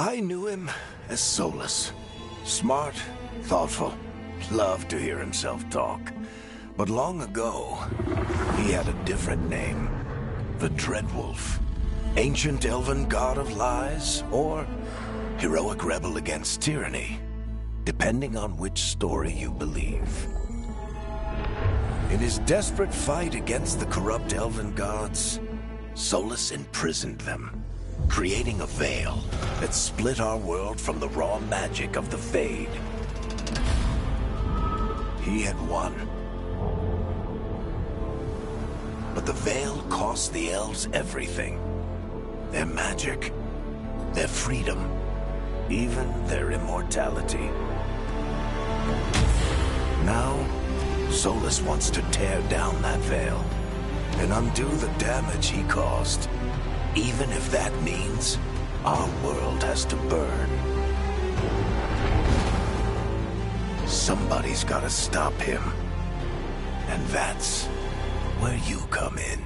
I knew him as Solus. Smart, thoughtful, loved to hear himself talk. But long ago, he had a different name. The Dreadwolf. Ancient elven god of lies, or heroic rebel against tyranny, depending on which story you believe. In his desperate fight against the corrupt elven gods, Solus imprisoned them, creating a veil that split our world from the raw magic of the Fade. He had won. But the veil cost the elves everything. Their magic, their freedom, even their immortality. Now, Solus wants to tear down that veil and undo the damage he caused, even if that means our world has to burn. Somebody's gotta stop him, and that's where you come in.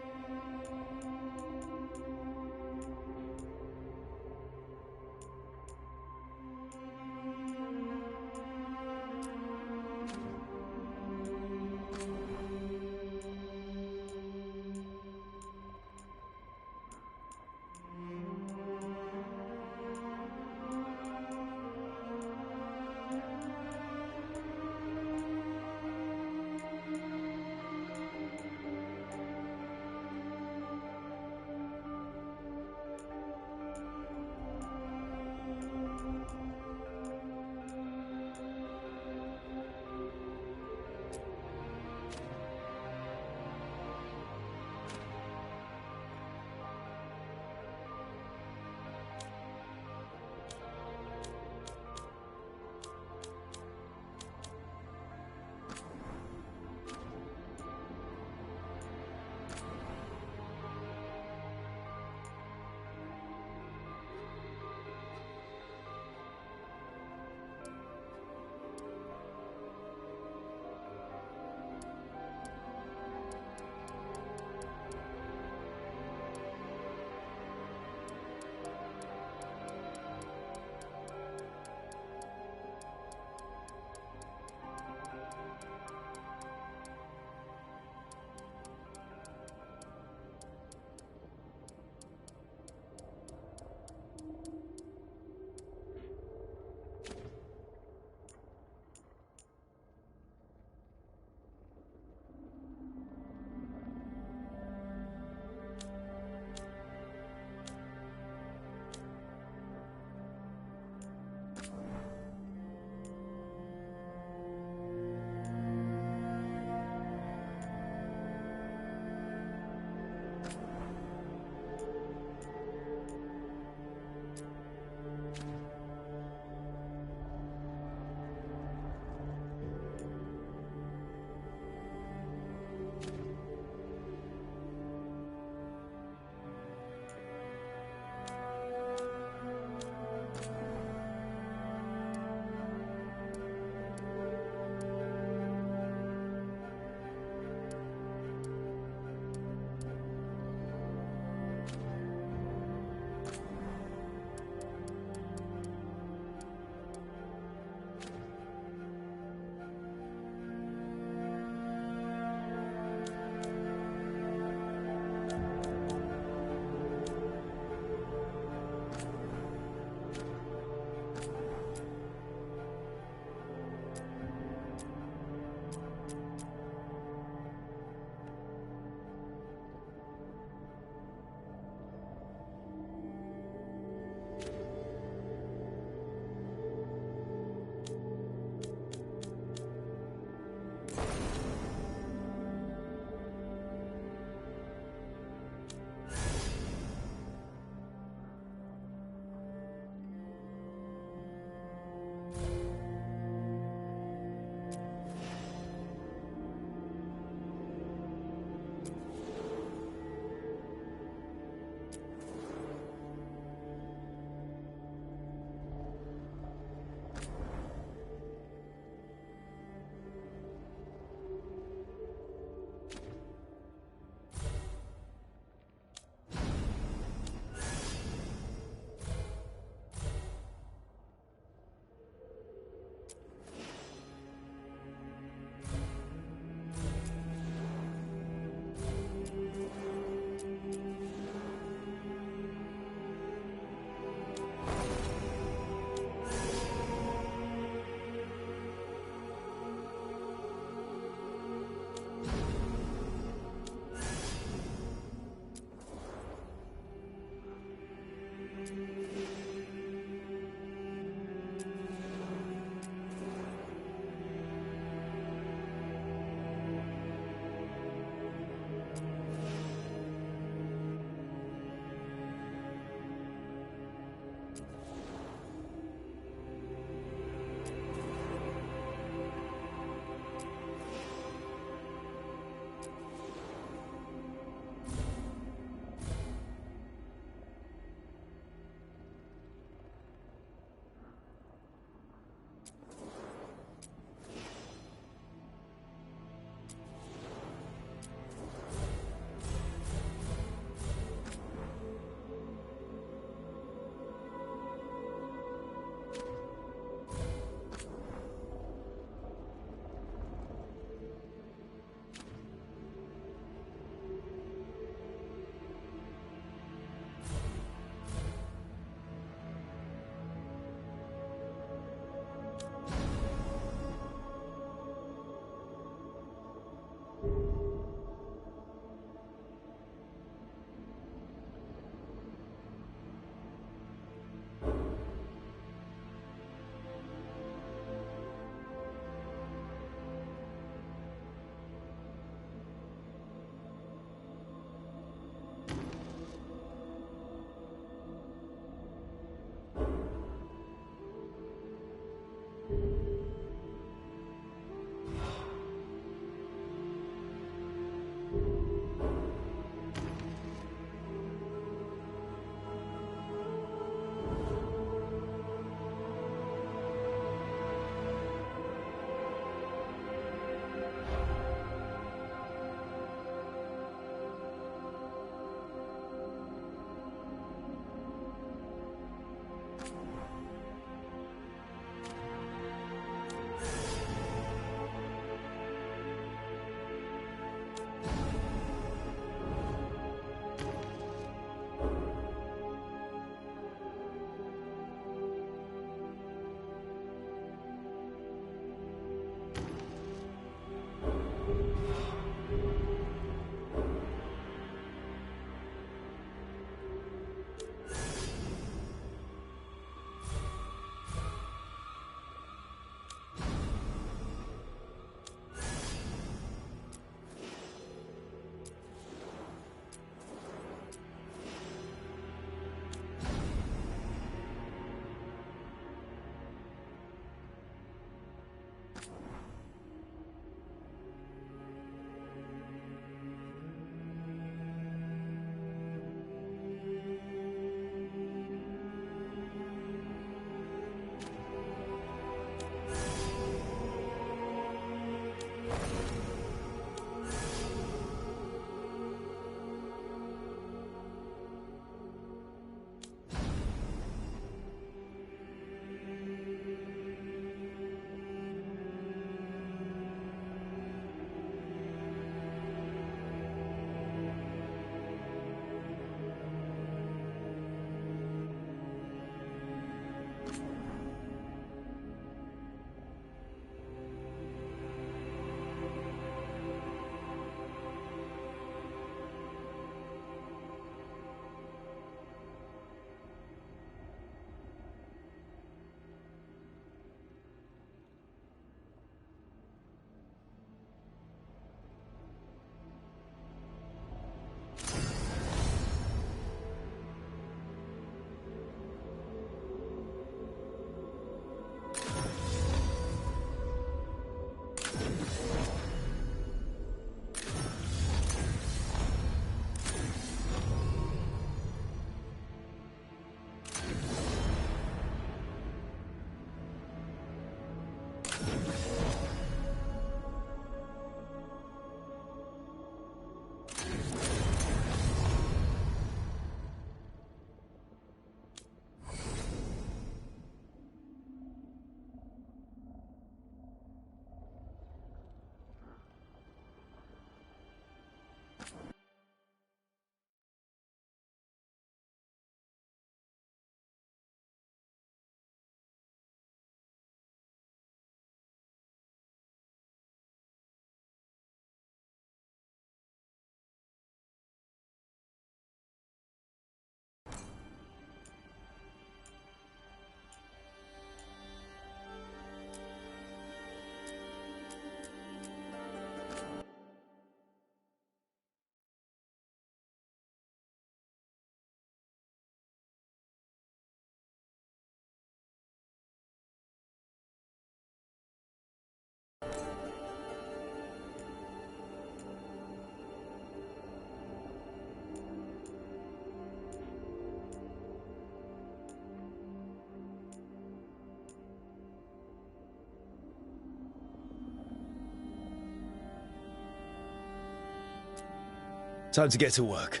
Time to get to work.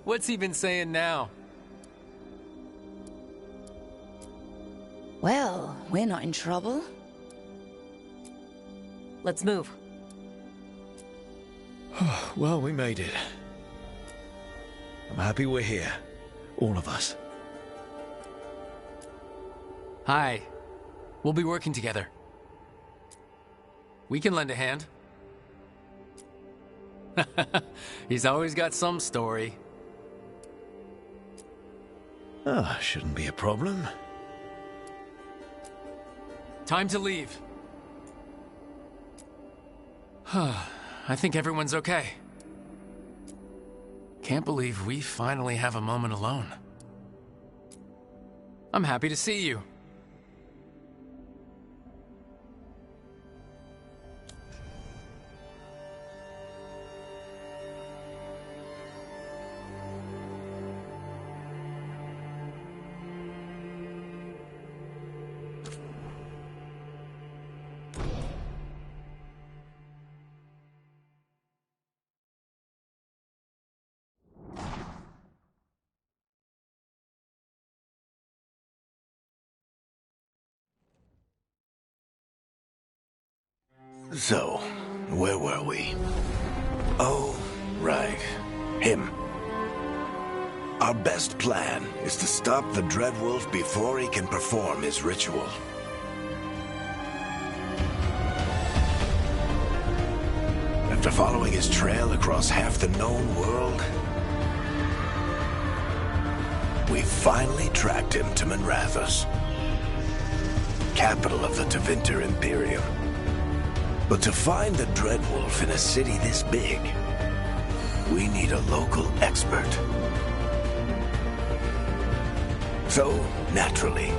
What's he been saying now? Well, we're not in trouble. Let's move. Well, we made it. I'm happy we're here. All of us. Hi. We'll be working together. We can lend a hand. He's always got some story. Shouldn't be a problem. Time to leave. I think everyone's okay. Can't believe we finally have a moment alone. I'm happy to see you. So, where were we? Oh, right. Him. Our best plan is to stop the Dreadwolf before he can perform his ritual. After following his trail across half the known world, we finally tracked him to Minrathous, capital of the Tevinter Imperium. But to find the Dreadwolf in a city this big, we need a local expert. So, naturally,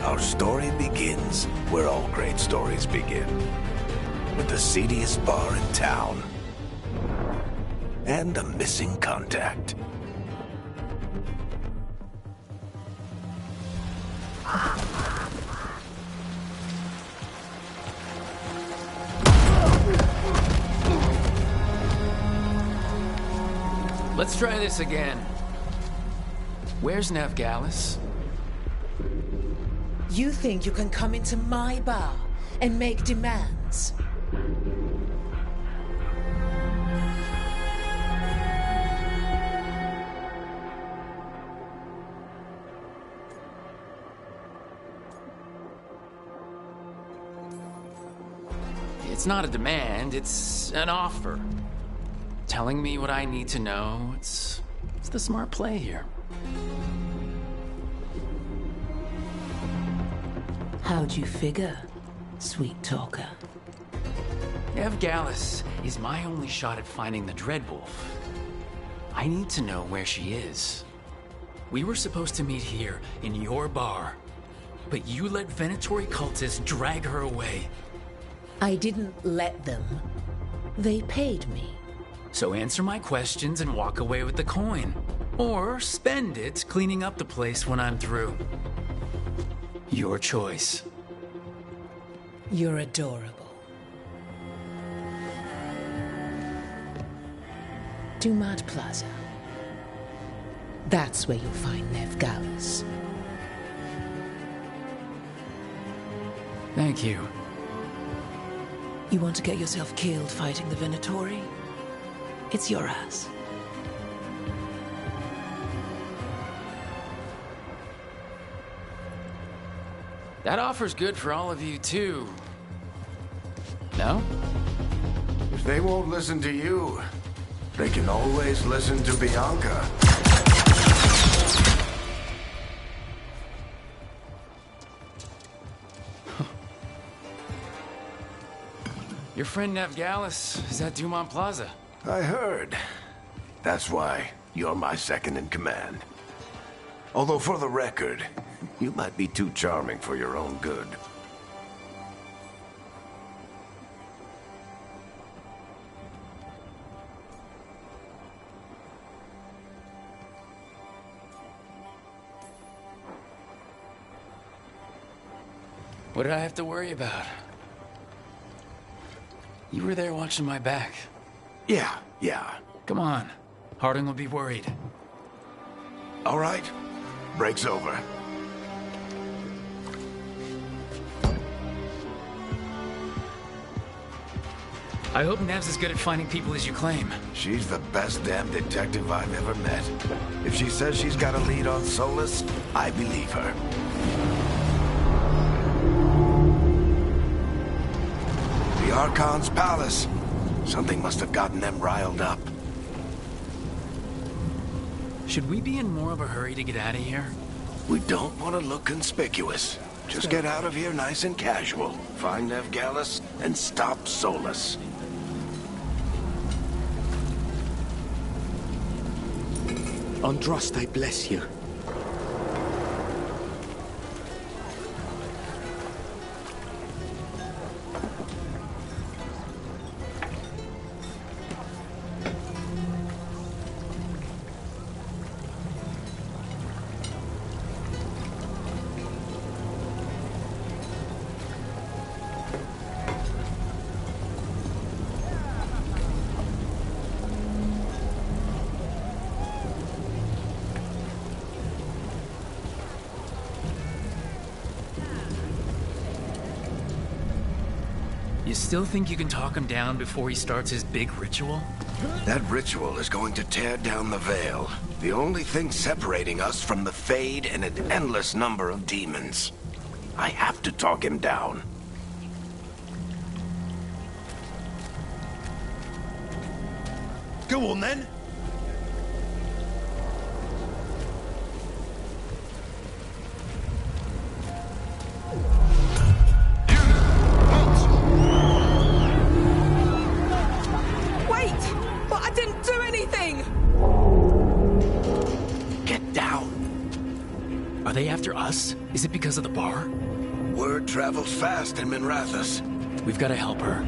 our story begins where all great stories begin. With the seediest bar in town. And a missing contact. Let's try this again. Where's Veilguard? You think you can come into my bar and make demands? It's not a demand, it's an offer. Telling me what I need to know, it's the smart play here. How'd you figure, sweet talker? Veilguard is my only shot at finding the Dreadwolf. I need to know where she is. We were supposed to meet here, in your bar. But you let Venatori cultists drag her away. I didn't let them. They paid me. So answer my questions and walk away with the coin. Or spend it cleaning up the place when I'm through. Your choice. You're adorable. Dumad Plaza. That's where you'll find Veilguard. Thank you. You want to get yourself killed fighting the Venatori? It's your ass. That offer's good for all of you, too. No? If they won't listen to you, they can always listen to Bianca. Your friend Veilguard is at Dumont Plaza. I heard. That's why you're my second in command. Although for the record, you might be too charming for your own good. What did I have to worry about? You were there watching my back. Yeah. Come on. Harding will be worried. All right. Break's over. I hope Nev's as good at finding people as you claim. She's the best damn detective I've ever met. If she says she's got a lead on Solus, I believe her. The Archon's palace. Something must have gotten them riled up. Should we be in more of a hurry to get out of here? We don't want to look conspicuous. Just get out of here nice and casual. Find Nev Gallus and stop Solus. Androst, I bless you. You still think you can talk him down before he starts his big ritual? That ritual is going to tear down the veil. The only thing separating us from the Fade and an endless number of demons. I have to talk him down. Go on then. Are they after us? Is it because of the bar? Word travels fast in Minrathous. We've got to help her.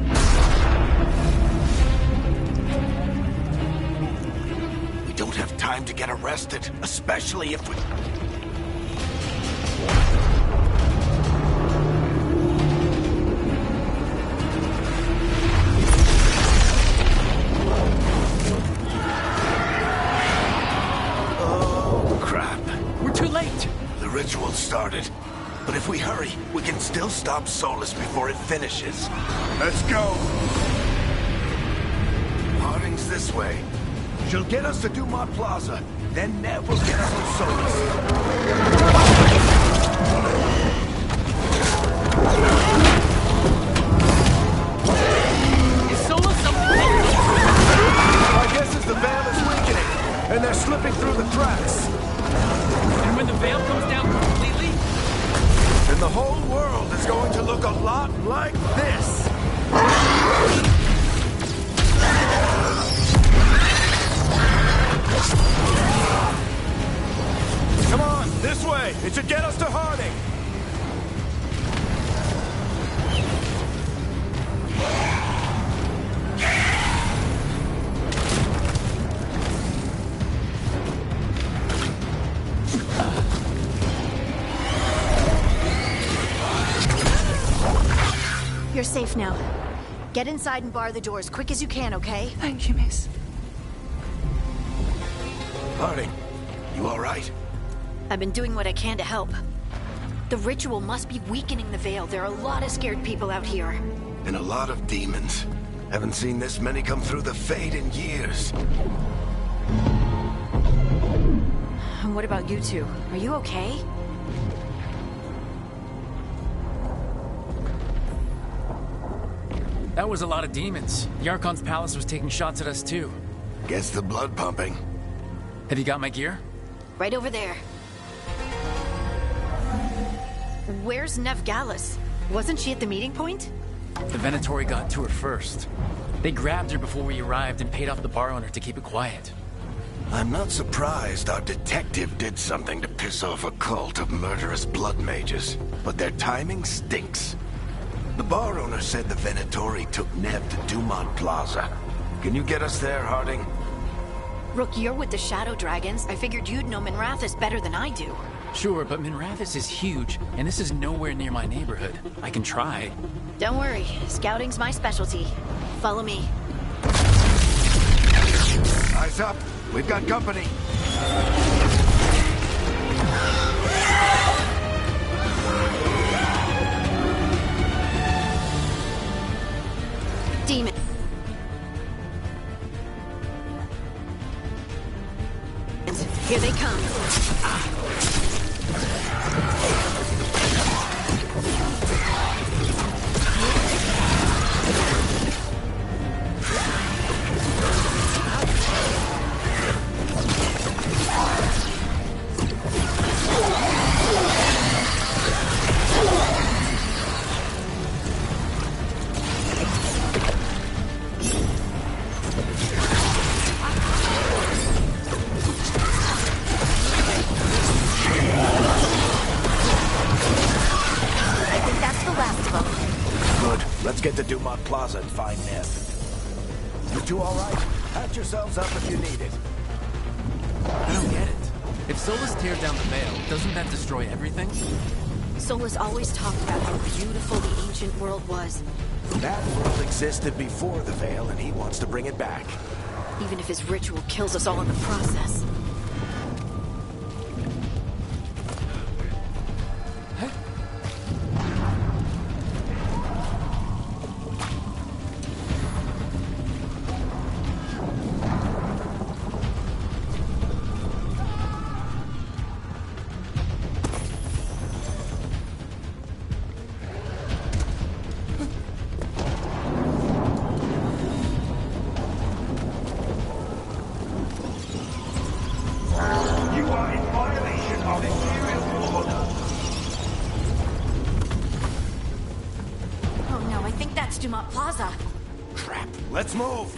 We don't have time to get arrested, especially if we... Oh, crap. We're too late. The ritual started. But if we hurry, we can still stop Solus before it finishes. Let's go! Harding's this way. She'll get us to Dumont Plaza. Then Nev will get us to Solus. Is Solus something? My guess is the veil is weakening, and they're slipping through the cracks. And when the veil comes down completely? Then the whole world is going to look a lot like this. Come on, this way. It should get us to Harding. You're safe now. Get inside and bar the door as quick as you can, okay? Thank you, miss. Harding, you all right? I've been doing what I can to help. The ritual must be weakening the veil. There are a lot of scared people out here. And a lot of demons. Haven't seen this many come through the Fade in years. And what about you two? Are you okay? That was a lot of demons. The Archon's palace was taking shots at us too. Gets the blood pumping. Have you got my gear? Right over there. Where's Nev Gallus? Wasn't she at the meeting point? The Venatori got to her first. They grabbed her before we arrived and paid off the bar owner to keep it quiet. I'm not surprised our detective did something to piss off a cult of murderous blood mages, but their timing stinks. The bar owner said the Venatori took Nev to Dumont Plaza. Can you get us there, Harding? Rook, you're with the Shadow Dragons. I figured you'd know Minrathous better than I do. Sure, but Minrathous is huge, and this is nowhere near my neighborhood. I can try. Don't worry, scouting's my specialty. Follow me. Eyes up. We've got company. Demon. Here they come. Let's get to Dumont Plaza and find Ned. You two all right? Patch yourselves up if you need it. I don't get it. If Solus tears down the Veil, doesn't that destroy everything? Solus always talked about how beautiful the ancient world was. That world existed before the Veil, and he wants to bring it back. Even if his ritual kills us all in the process. Dumont Plaza. Crap. Let's move.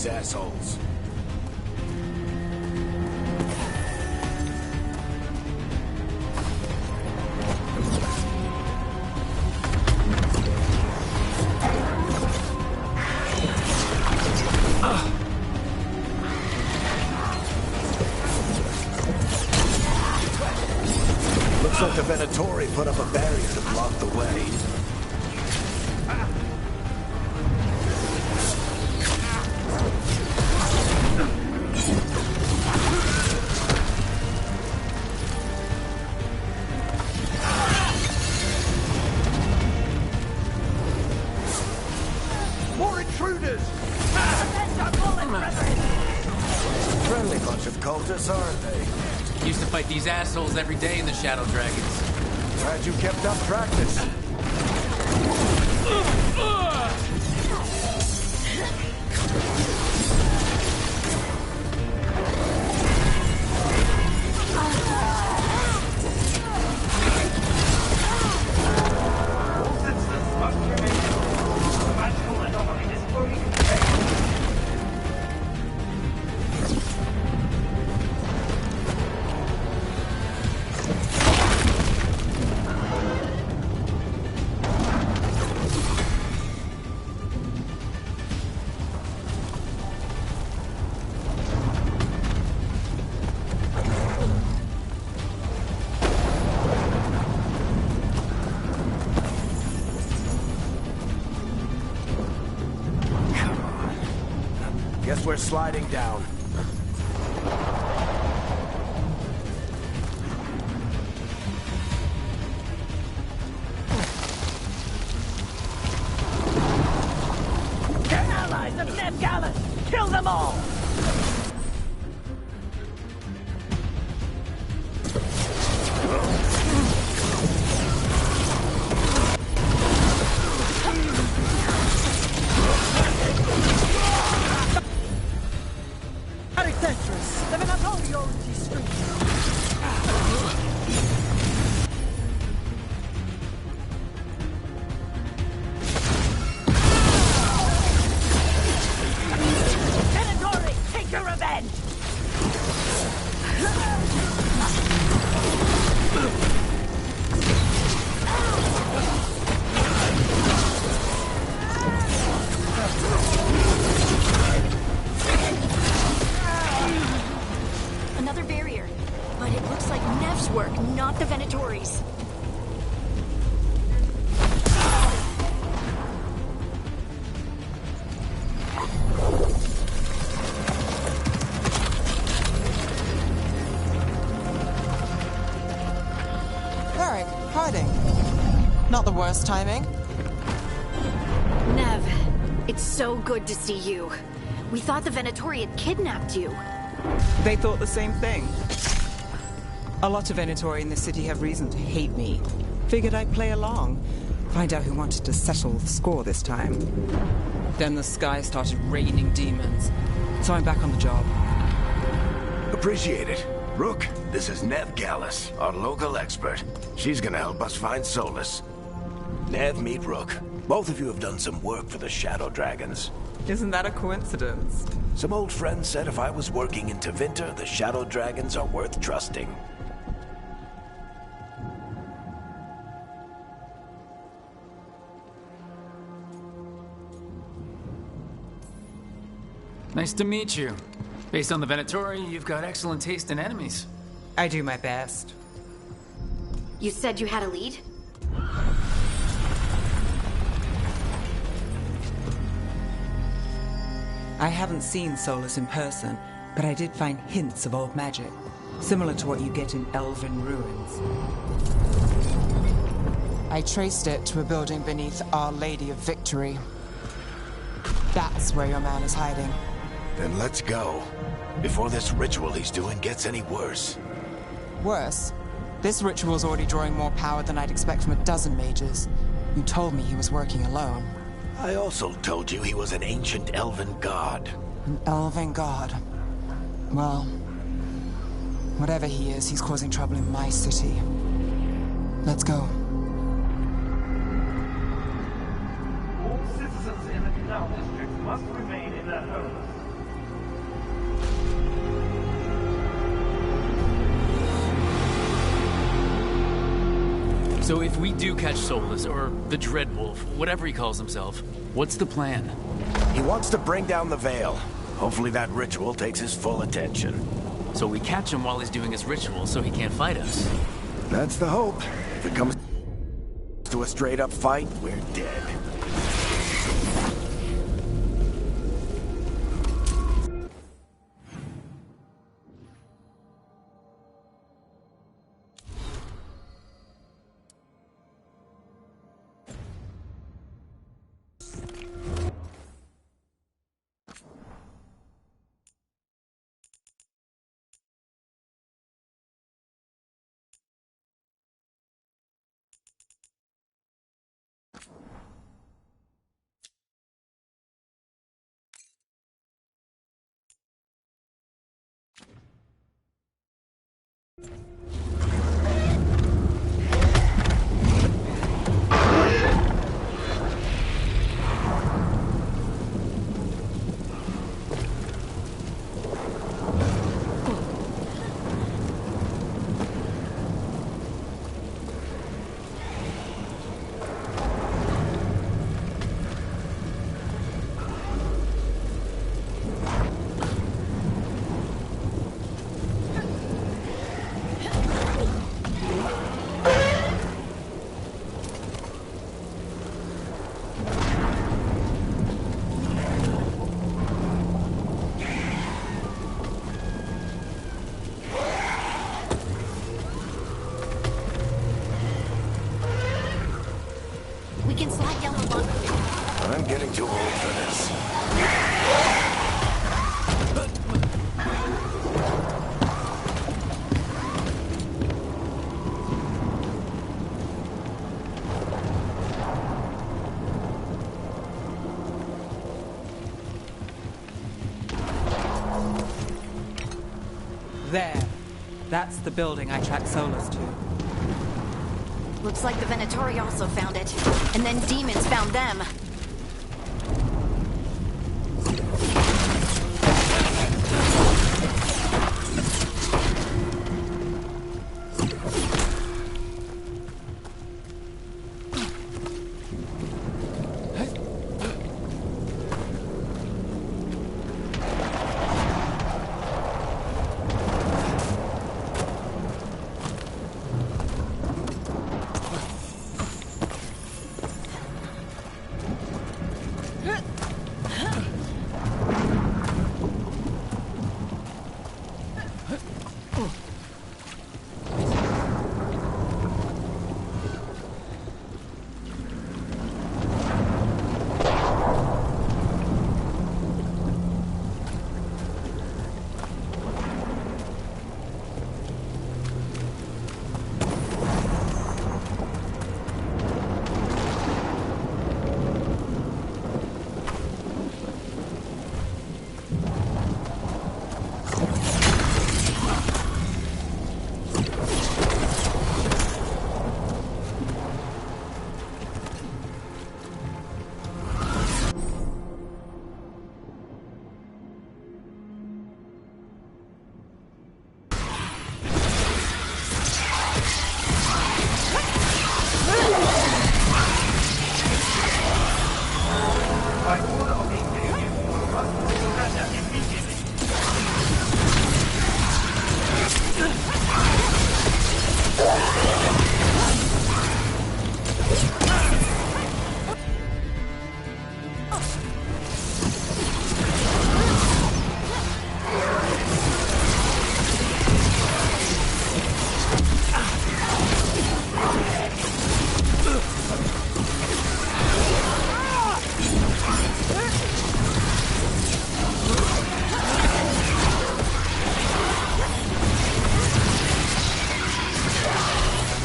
Assholes. Looks like the Venatori put up a barrier to block the way. Friendly bunch of cultists, aren't they? Used to fight these assholes every day in the Shadow Dragons. Glad you kept up practice. Guess we're sliding down. Followers of Ned Gallus! Kill them all! Tetris, the Veilguard street. Veilguard, take your revenge! Another barrier. But it looks like Nev's work, not the Venatori's. Varric, hiding. Not the worst timing. Nev, it's so good to see you. We thought the Venatori had kidnapped you. They thought the same thing. A lot of Venatori in this city have reason to hate me. Figured I'd play along. Find out who wanted to settle the score this time. Then the sky started raining demons. So I'm back on the job. Appreciate it. Rook, this is Nev Gallus, our local expert. She's gonna help us find Solus. Nev, meet Rook. Both of you have done some work for the Shadow Dragons. Isn't that a coincidence? Some old friends said if I was working in Tevinter, the Shadow Dragons are worth trusting. Nice to meet you. Based on the Venatori, you've got excellent taste in enemies. I do my best. You said you had a lead? I haven't seen Solus in person, but I did find hints of old magic, similar to what you get in elven ruins. I traced it to a building beneath Our Lady of Victory. That's where your man is hiding. Then let's go. Before this ritual he's doing gets any worse. Worse, this ritual's already drawing more power than I'd expect from a dozen mages. You told me he was working alone. I also told you he was an ancient elven god. An elven god. Well, whatever he is, he's causing trouble in my city. Let's go. All citizens in the canal district must remain in their homes. So if we do catch Solus, or the Dreadwolf, whatever he calls himself, what's the plan? He wants to bring down the Veil. Hopefully that ritual takes his full attention. So we catch him while he's doing his ritual so he can't fight us. That's the hope. If it comes to a straight-up fight, we're dead. There. That's the building I tracked Solus to. Looks like the Venatori also found it. And then demons found them.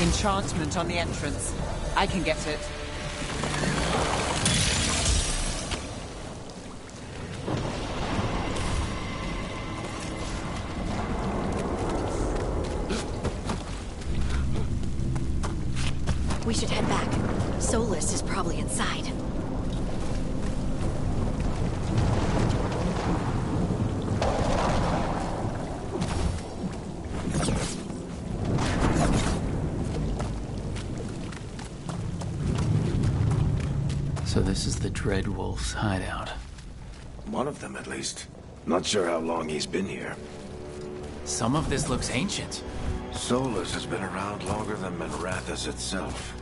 Enchantment on the entrance. I can get it. We should head back. Solus is probably inside. So this is the Dreadwolf's hideout. One of them, at least. Not sure how long he's been here. Some of this looks ancient. Solus has been around longer than Manrathus itself.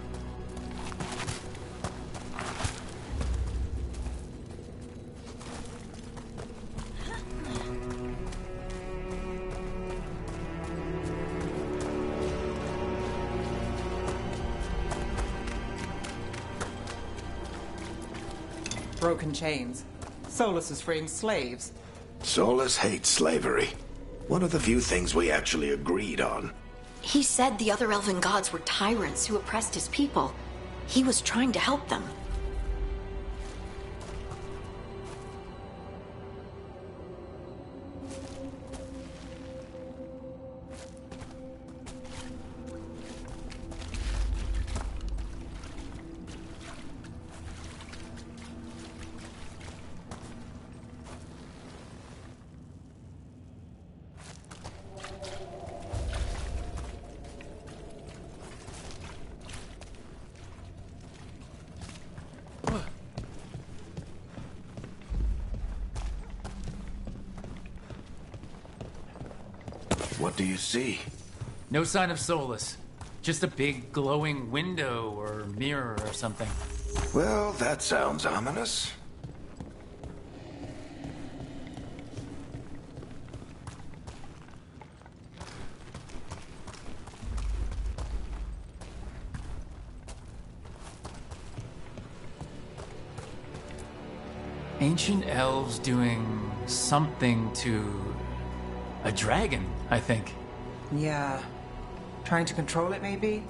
Broken chains. Solus is freeing slaves. Solus hates slavery. One of the few things we actually agreed on. He said the other elven gods were tyrants who oppressed his people. He was trying to help them. What do you see? No sign of Solus. Just a big glowing window or mirror or something. Well, that sounds ominous. Ancient elves doing something to a dragon, I think. Yeah. Trying to control it, maybe?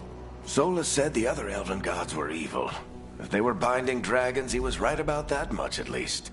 Solus said the other elven gods were evil. If they were binding dragons, he was right about that much, at least.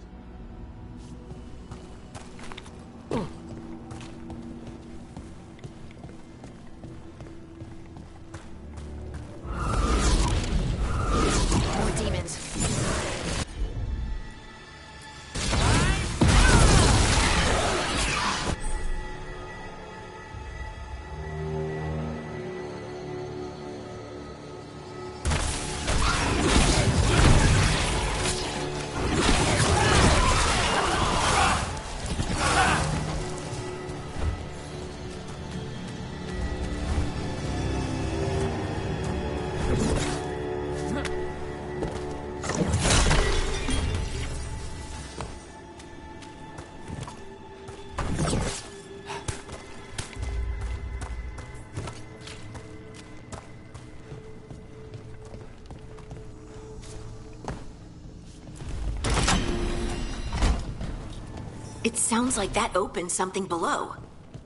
It sounds like that opened something below.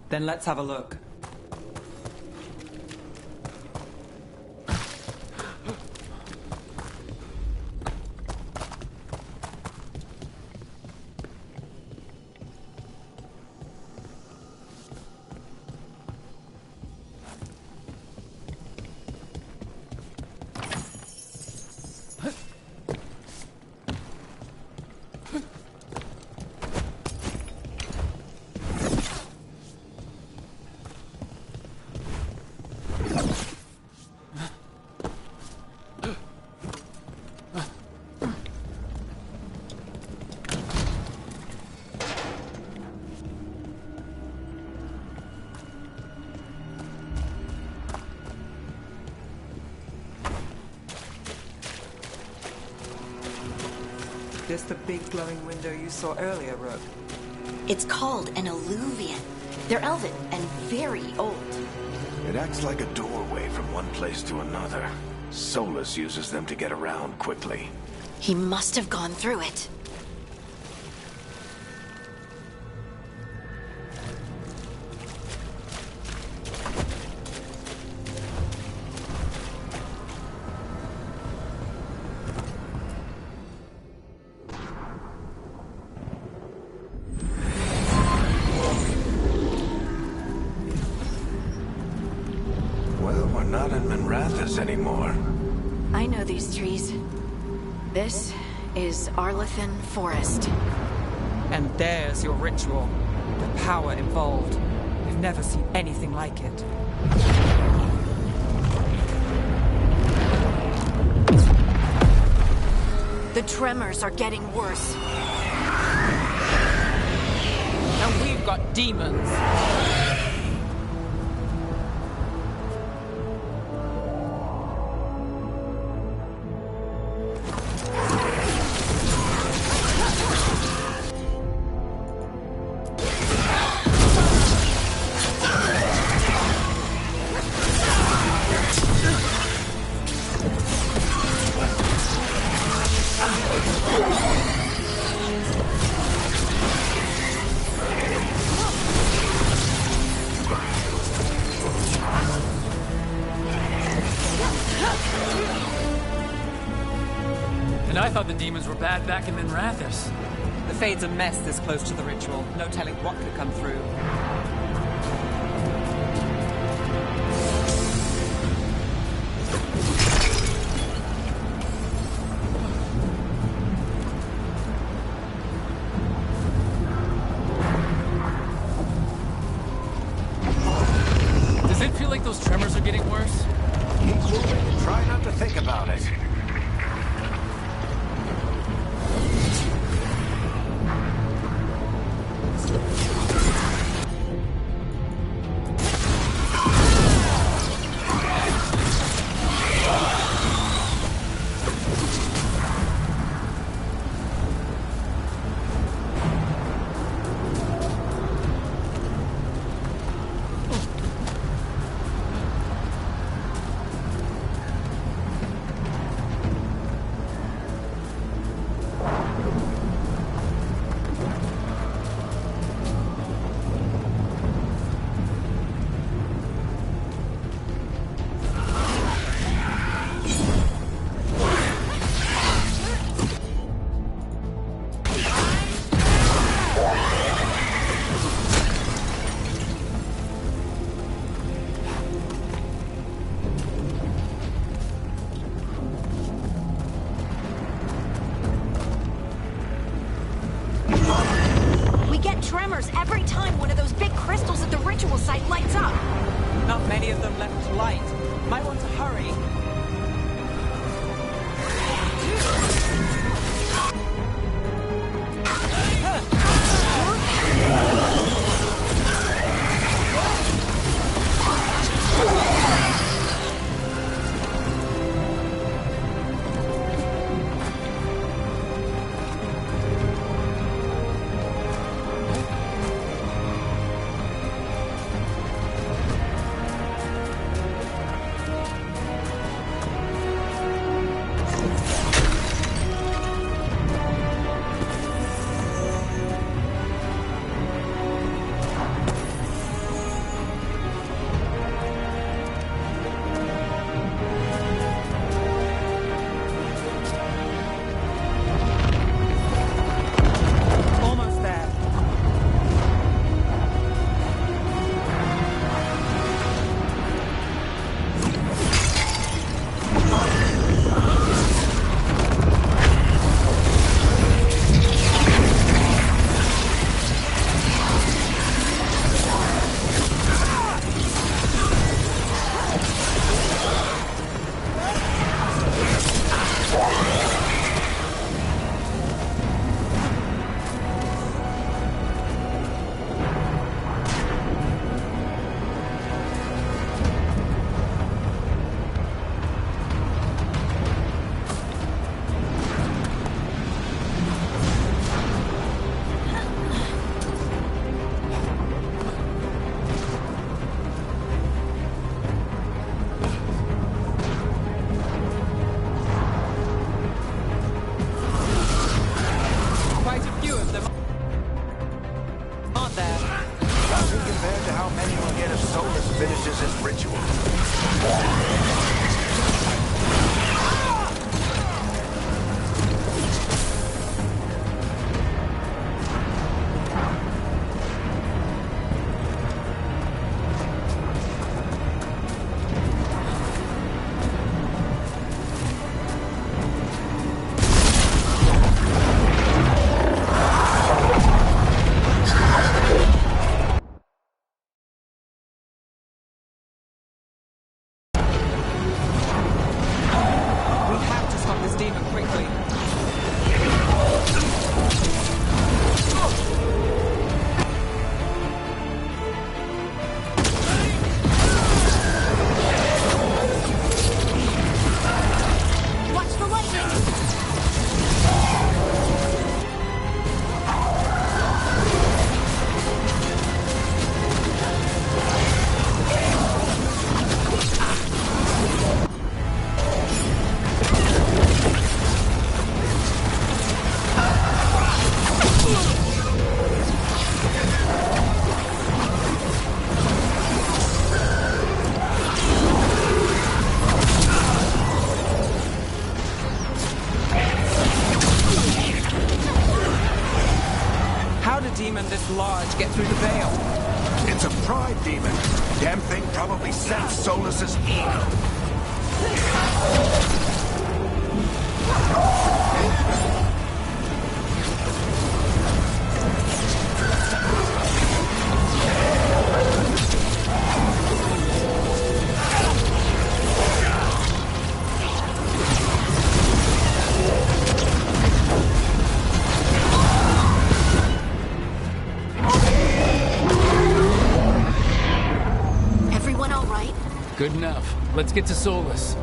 Then let's have a look. This the big glowing window you saw earlier, Rook? It's called an alluvian. They're elven and very old. It acts like a doorway from one place to another. Solus uses them to get around quickly. He must have gone through it. Well, we're not in Minrathous anymore. I know these trees. This is Arlethan Forest. And there's your ritual. The power involved. We've never seen anything like it. The tremors are getting worse. And we've got demons. And I thought the demons were bad back in Minrathous. The Fade's a mess this close to the ritual. No telling what could come through. Does it feel like those tremors are getting worse? Keep moving and try not to think about it. Tremors every time one of those big crystals at the ritual site lights up. Not many of them left to light. Might want to hurry. how many will get if Solus finishes his ritual. Large get through the veil. It's a pride demon. Damn thing probably sensed Solus's ego. Good enough. Let's get to Solus.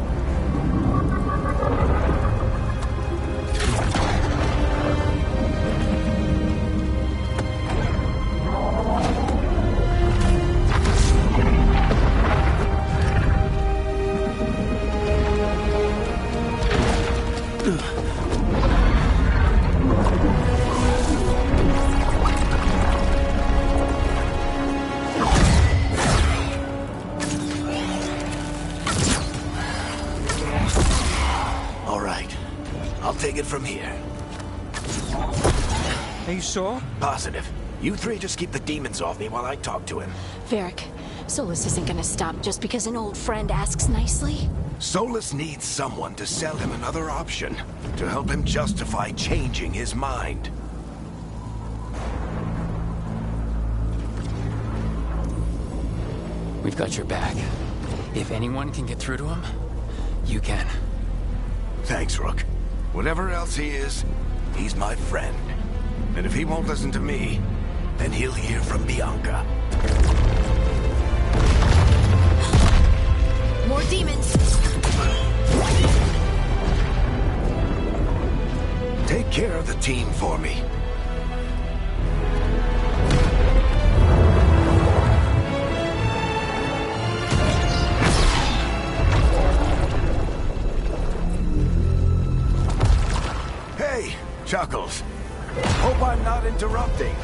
Take it from here. Are you sure? Positive. You three just keep the demons off me while I talk to him. Varric, Solus isn't gonna stop just because an old friend asks nicely. Solus needs someone to sell him another option, to help him justify changing his mind. We've got your back. If anyone can get through to him, you can. Thanks, Rook. Whatever else he is, he's my friend. And if he won't listen to me, then he'll hear from Bianca. More demons! Take care of the team for me. Chuckles. Hope I'm not interrupting.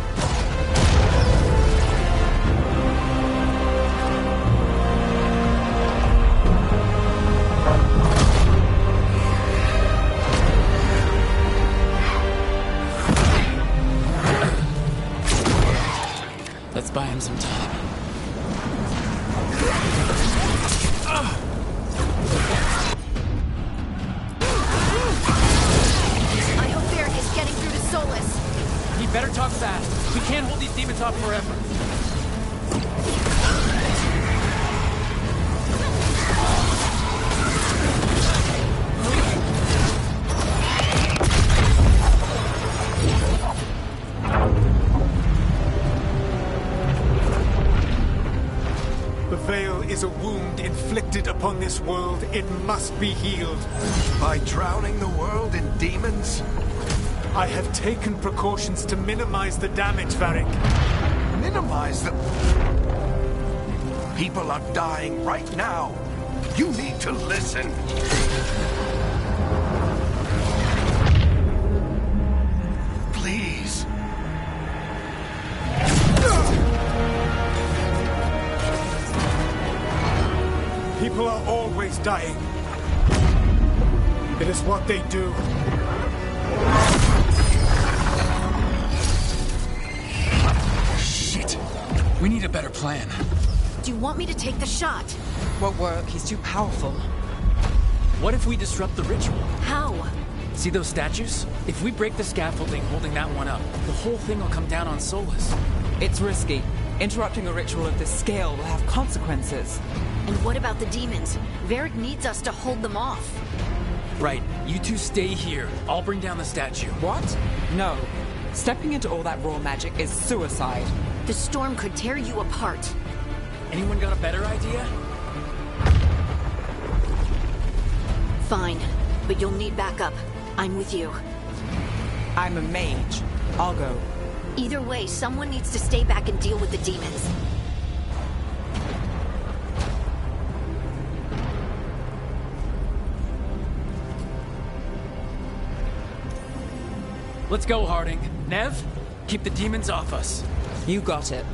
Let's buy him some time. Better talk fast. We can't hold these demons off forever. The Veil is a wound inflicted upon this world. It must be healed. By drowning the world in demons? I have taken precautions to minimize the damage, Varric. Minimize the... People are dying right now. You need to listen. Please. people are always dying. It is what they do. Shit. We need a better plan. Do you want me to take the shot? Won't work. He's too powerful. What if we disrupt the ritual? How? See those statues? If we break the scaffolding holding that one up, the whole thing will come down on Solus. It's risky. Interrupting a ritual of this scale will have consequences. And what about the demons? Varric needs us to hold them off. Right. You two stay here. I'll bring down the statue. What? No. Stepping into all that raw magic is suicide. The storm could tear you apart. Anyone got a better idea? Fine, but you'll need backup. I'm with you. I'm a mage. I'll go. Either way, someone needs to stay back and deal with the demons. Let's go, Harding. Nev, keep the demons off us. You got it.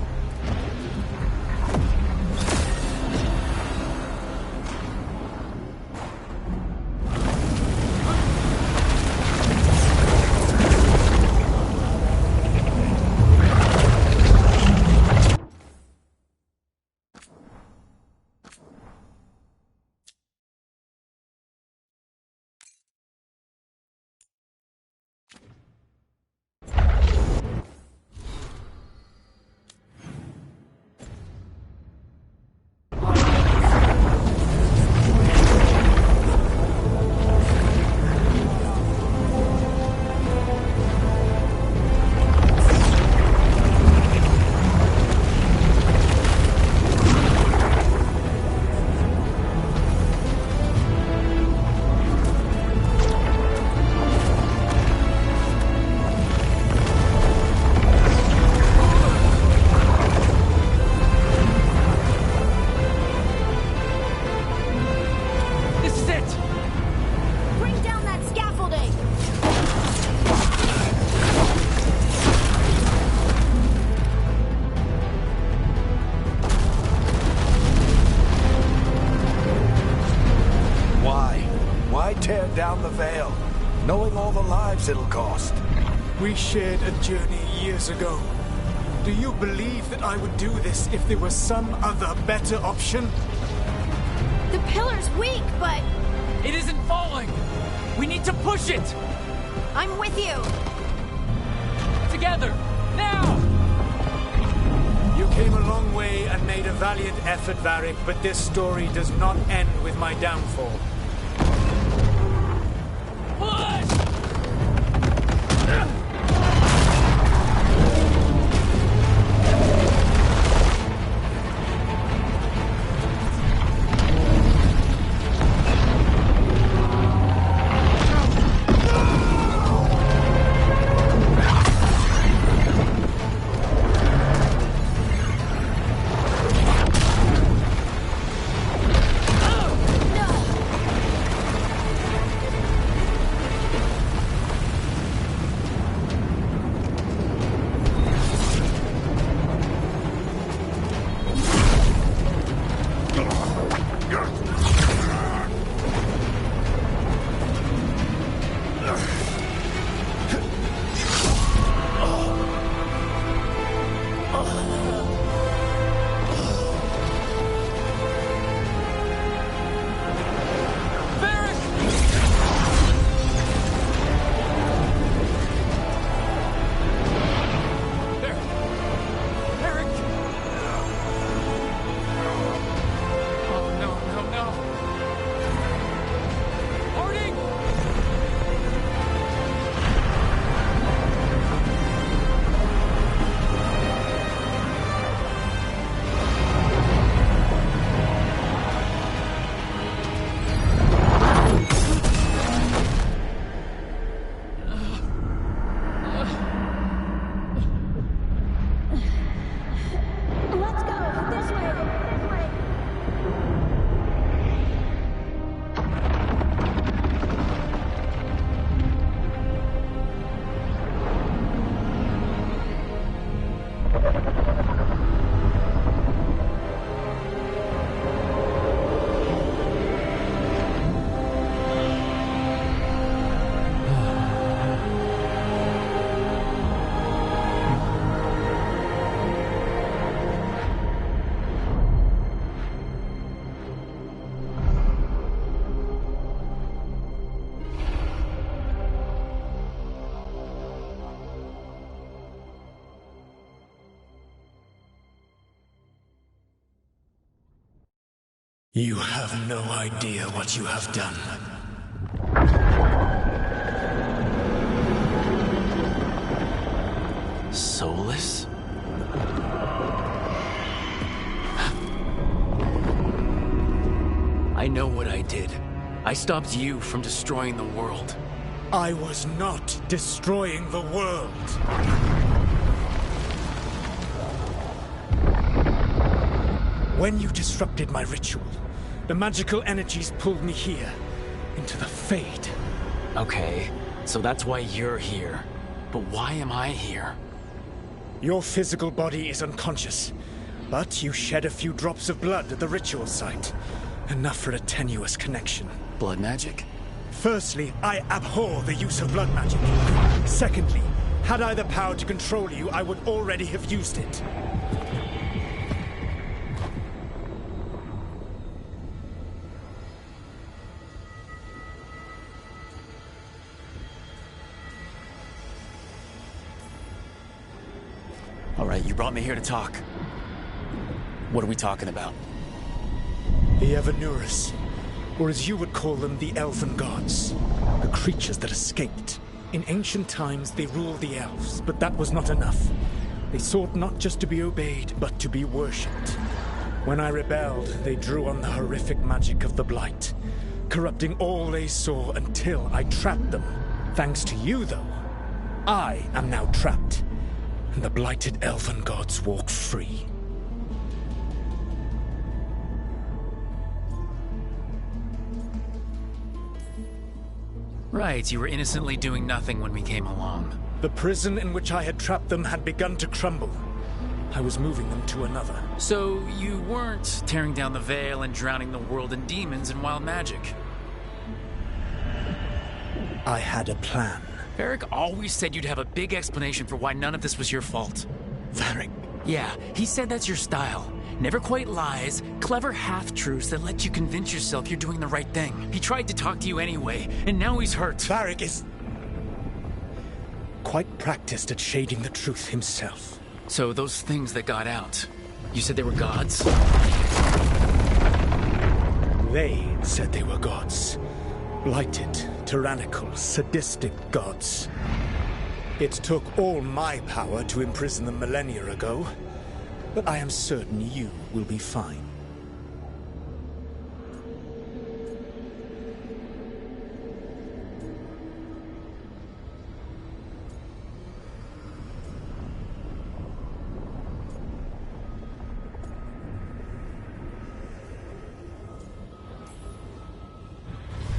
Tear down the Veil, knowing all the lives it'll cost. We shared a journey years ago. Do you believe that I would do this if there was some other better option? The pillar's weak, but... It isn't falling! We need to push it! I'm with you! Together! Now! You came a long way and made a valiant effort, Varric, but this story does not end with my downfall. You have no idea what you have done. Soulless? I know what I did. I stopped you from destroying the world. I was not destroying the world. When you disrupted my ritual, the magical energies pulled me here, into the Fade. Okay, so that's why you're here. But why am I here? Your physical body is unconscious, but you shed a few drops of blood at the ritual site. Enough for a tenuous connection. Blood magic? Firstly, I abhor the use of blood magic. Secondly, had I the power to control you, I would already have used it. All right, you brought me here to talk. What are we talking about? The Evanurus, or as you would call them, the Elven Gods. The creatures that escaped. In ancient times, they ruled the elves, but that was not enough. They sought not just to be obeyed, but to be worshipped. When I rebelled, they drew on the horrific magic of the Blight, corrupting all they saw until I trapped them. Thanks to you, though, I am now trapped, and the blighted Elven Gods walk free. Right, you were innocently doing nothing when we came along. The prison in which I had trapped them had begun to crumble. I was moving them to another. So you weren't tearing down the Veil and drowning the world in demons and wild magic? I had a plan. Varric always said you'd have a big explanation for why none of this was your fault. Varric? Yeah, he said that's your style. Never quite lies, clever half-truths that let you convince yourself you're doing the right thing. He tried to talk to you anyway, and now he's hurt. Varric is quite practiced at shading the truth himself. So those things that got out, you said they were gods? They said they were gods. Blighted, tyrannical, sadistic gods. It took all my power to imprison them millennia ago. But I am certain you will be fine.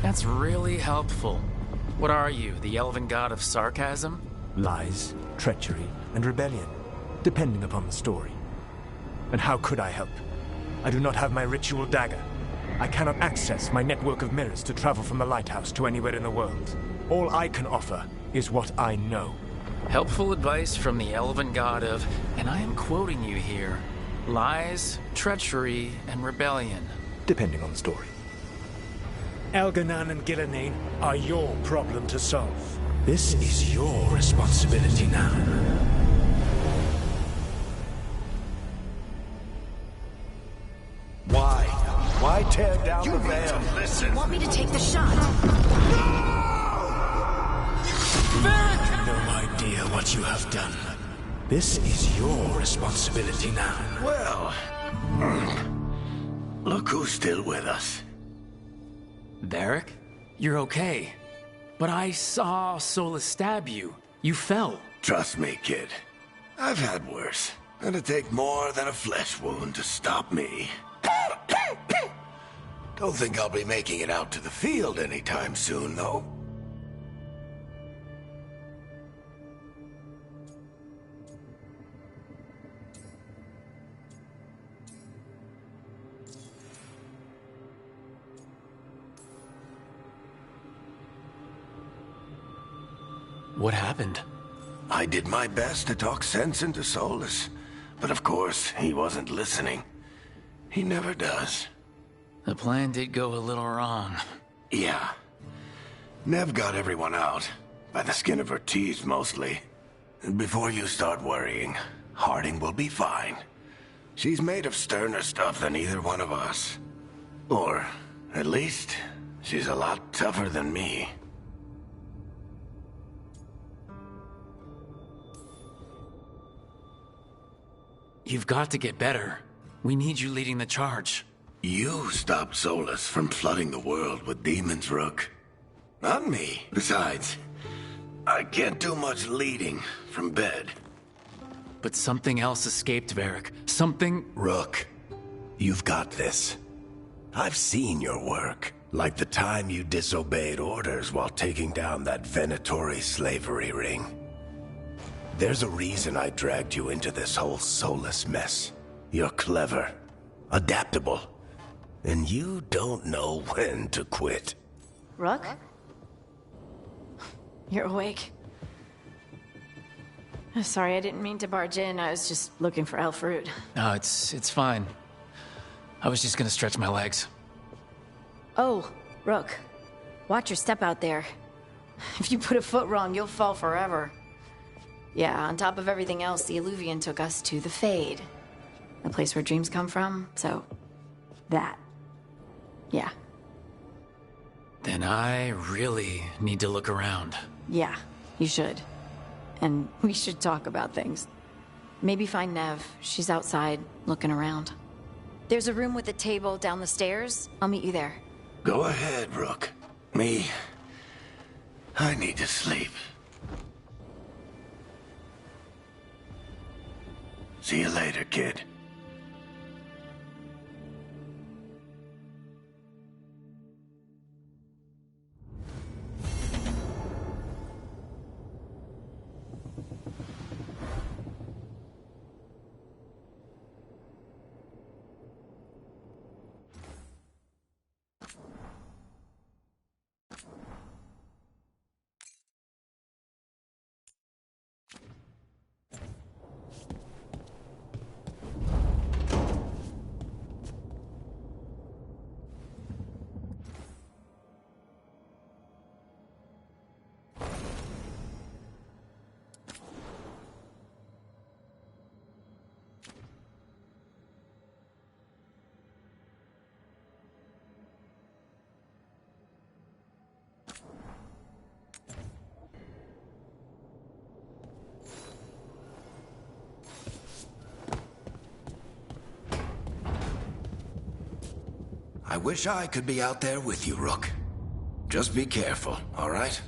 That's really helpful. What are you, the elven god of sarcasm? Lies, treachery, and rebellion, depending upon the story. And how could I help? I do not have my ritual dagger. I cannot access my network of mirrors to travel from the lighthouse to anywhere in the world. All I can offer is what I know. Helpful advice from the elven god of, and I am quoting you here, lies, treachery, and rebellion. Depending on the story. Elganan and Gillenane are your problem to solve. This is your responsibility now. Why tear down the veil? You want me to take the shot? No idea what you have done. This is your responsibility now. Well, look who's still with us. Varric? You're okay. But I saw Solus stab you. You fell. Trust me, kid. I've had worse. It'd take more than a flesh wound to stop me. Don't think I'll be making it out to the field anytime soon, though. What happened? I did my best to talk sense into Solus, but of course, he wasn't listening. He never does. The plan did go a little wrong. Yeah. Nev got everyone out. By the skin of her teeth, mostly. And before you start worrying, Harding will be fine. She's made of sterner stuff than either one of us. Or, at least, she's a lot tougher than me. You've got to get better. We need you leading the charge. You stopped Solus from flooding the world with demons, Rook. Not me. Besides, I can't do much leading from bed. But something else escaped, Varric. Something... Rook, you've got this. I've seen your work. Like the time you disobeyed orders while taking down that Venatori slavery ring. There's a reason I dragged you into this whole Solus mess. You're clever, adaptable, and you don't know when to quit. Rook? You're awake. Sorry, I didn't mean to barge in. I was just looking for elf fruit. No, it's fine. I was just gonna stretch my legs. Oh, Rook. Watch your step out there. If you put a foot wrong, you'll fall forever. Yeah, on top of everything else, the Illuvian took us to the Fade. The place where dreams come from, so... that. Yeah. Then I really need to look around. Yeah, you should. And we should talk about things. Maybe find Nev. She's outside, looking around. There's a room with a table down the stairs. I'll meet you there. Go ahead, Rook. I need to sleep. See you later, kid. I wish I could be out there with you, Rook. Just be careful, all right?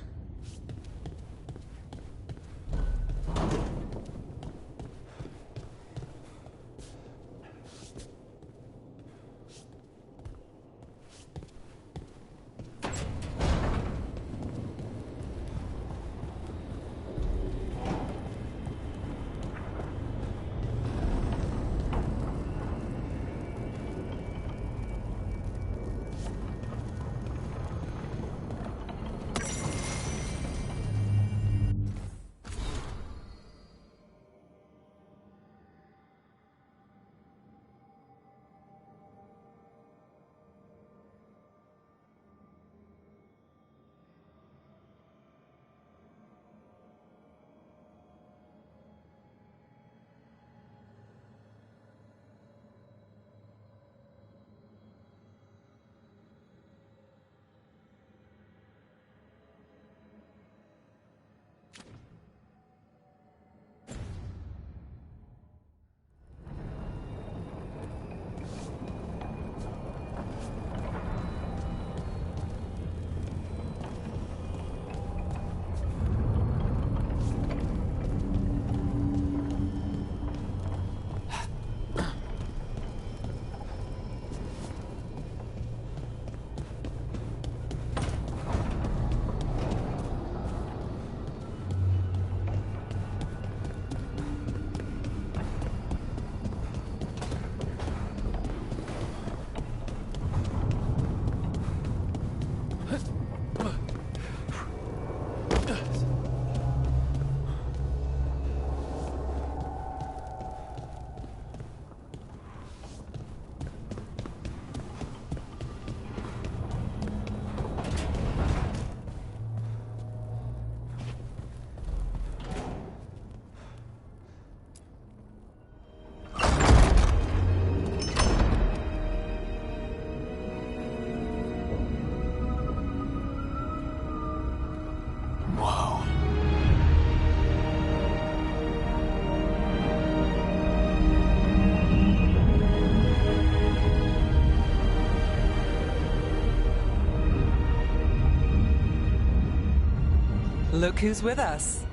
Look who's with us.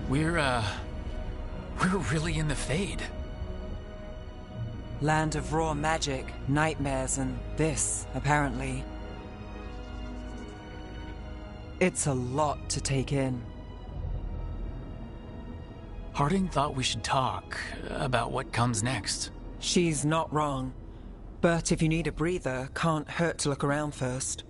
We're really in the Fade. Land of raw magic, nightmares, and this, apparently. It's a lot to take in. Harding thought we should talk about what comes next. She's not wrong. But if you need a breather, can't hurt to look around first.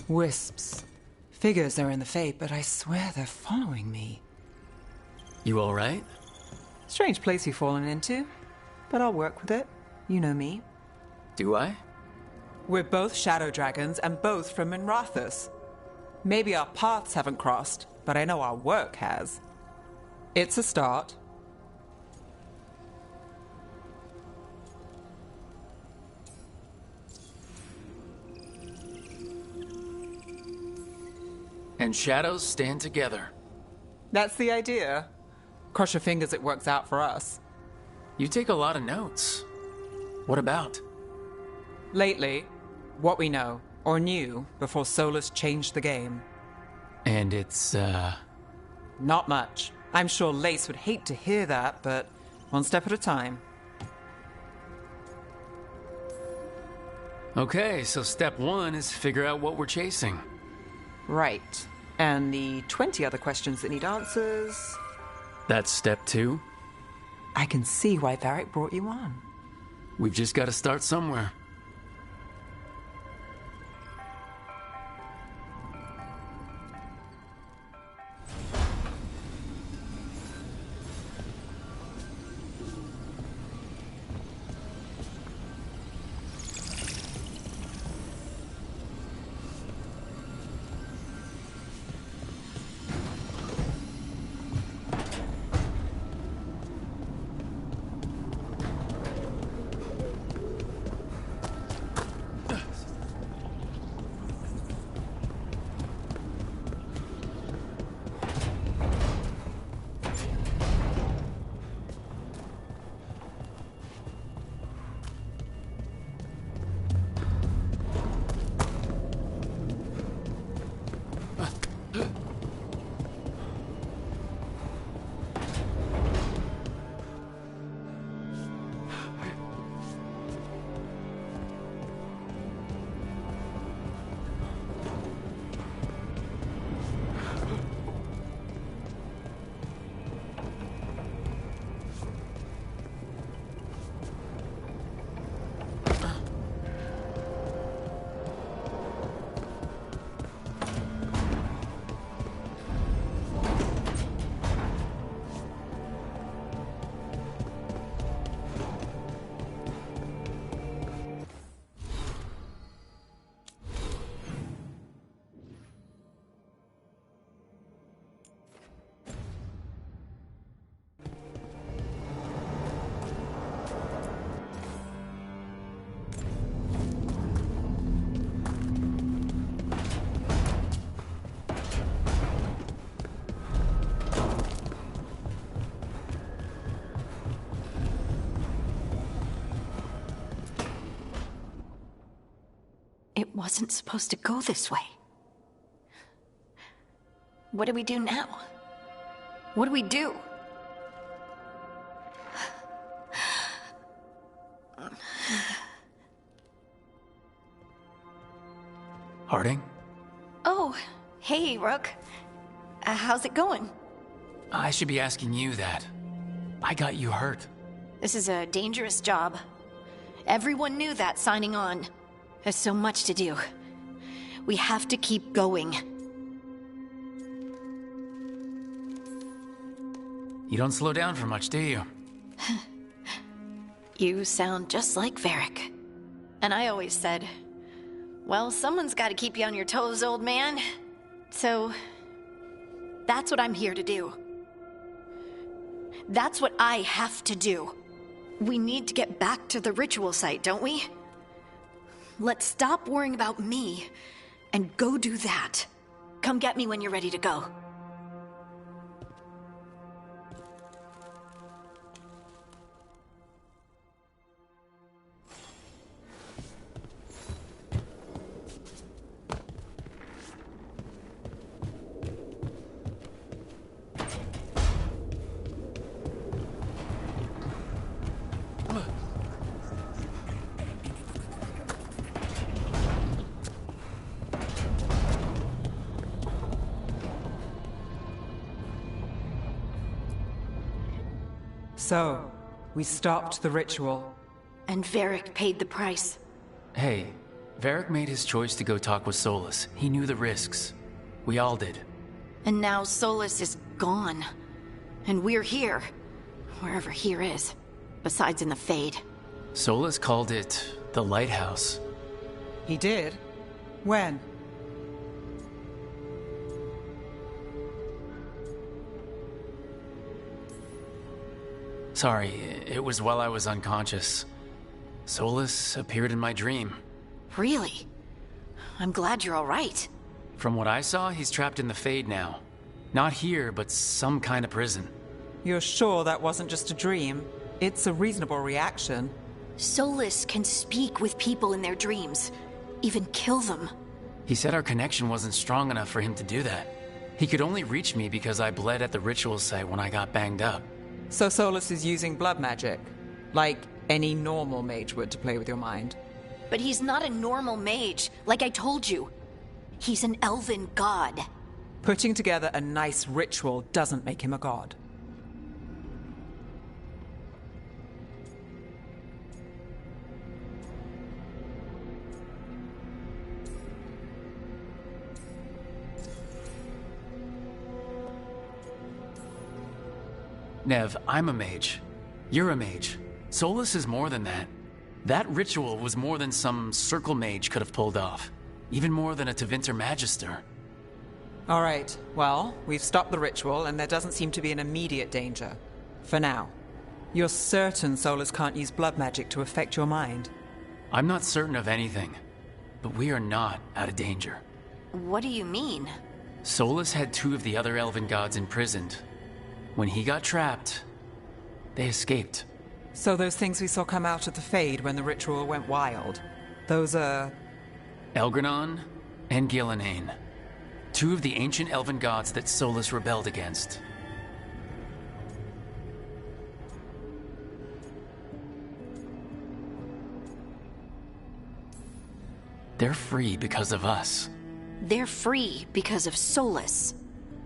Wisps. Figures they're in the Fate, but I swear they're following me. You all right? Strange place you've fallen into, but I'll work with it. You know me. Do I? We're both shadow dragons and both from Minrathous. Maybe our paths haven't crossed, but I know our work has. It's a start. And shadows stand together. That's the idea. Cross your fingers it works out for us. You take a lot of notes. What about? Lately, what we know, or knew, before Solus changed the game. And it's, Not much. I'm sure Lace would hate to hear that, but one step at a time. Okay, so step one is figure out what we're chasing. Right. And the 20 other questions that need answers... That's step two? I can see why Varric brought you on. We've just got to start somewhere. It wasn't supposed to go this way. What do we do now? What do we do? Harding? Oh, hey, Rook. How's it going? I should be asking you that. I got you hurt. This is a dangerous job. Everyone knew that signing on. There's so much to do. We have to keep going. You don't slow down for much, do you? You sound just like Varric. And I always said, well, someone's got to keep you on your toes, old man. So, that's what I'm here to do. That's what I have to do. We need to get back to the ritual site, don't we? Let's stop worrying about me and go do that. Come get me when you're ready to go. So, we stopped the ritual. And Varric paid the price. Hey, Varric made his choice to go talk with Solus. He knew the risks. We all did. And now Solus is gone. And we're here. Wherever here is. Besides in the Fade. Solus called it the Lighthouse. He did? When? Sorry, it was while I was unconscious. Solus appeared in my dream. Really? I'm glad you're alright. From what I saw, he's trapped in the Fade now. Not here, but some kind of prison. You're sure that wasn't just a dream? It's a reasonable reaction. Solus can speak with people in their dreams. Even kill them. He said our connection wasn't strong enough for him to do that. He could only reach me because I bled at the ritual site when I got banged up. So Solus is using blood magic? Like any normal mage would to play with your mind? But he's not a normal mage, like I told you. He's an elven god. Putting together a nice ritual doesn't make him a god. Nev, I'm a mage. You're a mage. Solus is more than that. That ritual was more than some circle mage could have pulled off. Even more than a Tevinter Magister. All right, well, we've stopped the ritual and there doesn't seem to be an immediate danger. For now. You're certain Solus can't use blood magic to affect your mind? I'm not certain of anything, but we are not out of danger. What do you mean? Solus had 2 of the other elven gods imprisoned. When he got trapped, they escaped. So those things we saw come out of the Fade when the ritual went wild, those are... Elgranon and Gillenane. 2 of the ancient elven gods that Solus rebelled against. They're free because of us. They're free because of Solus.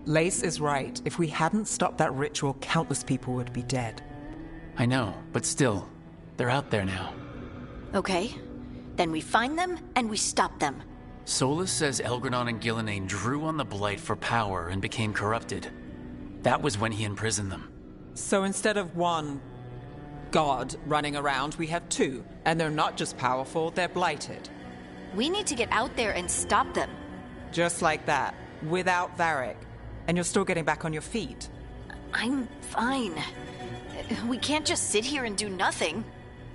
Lace is right. If we hadn't stopped that ritual, countless people would be dead. I know, but still, they're out there now. Okay. Then we find them, and we stop them. Solus says Elgranon and Gillenane drew on the Blight for power and became corrupted. That was when he imprisoned them. So instead of 1 god running around, we have 2. And they're not just powerful, they're blighted. We need to get out there and stop them. Just like that, without Varric. And you're still getting back on your feet. I'm fine. We can't just sit here and do nothing.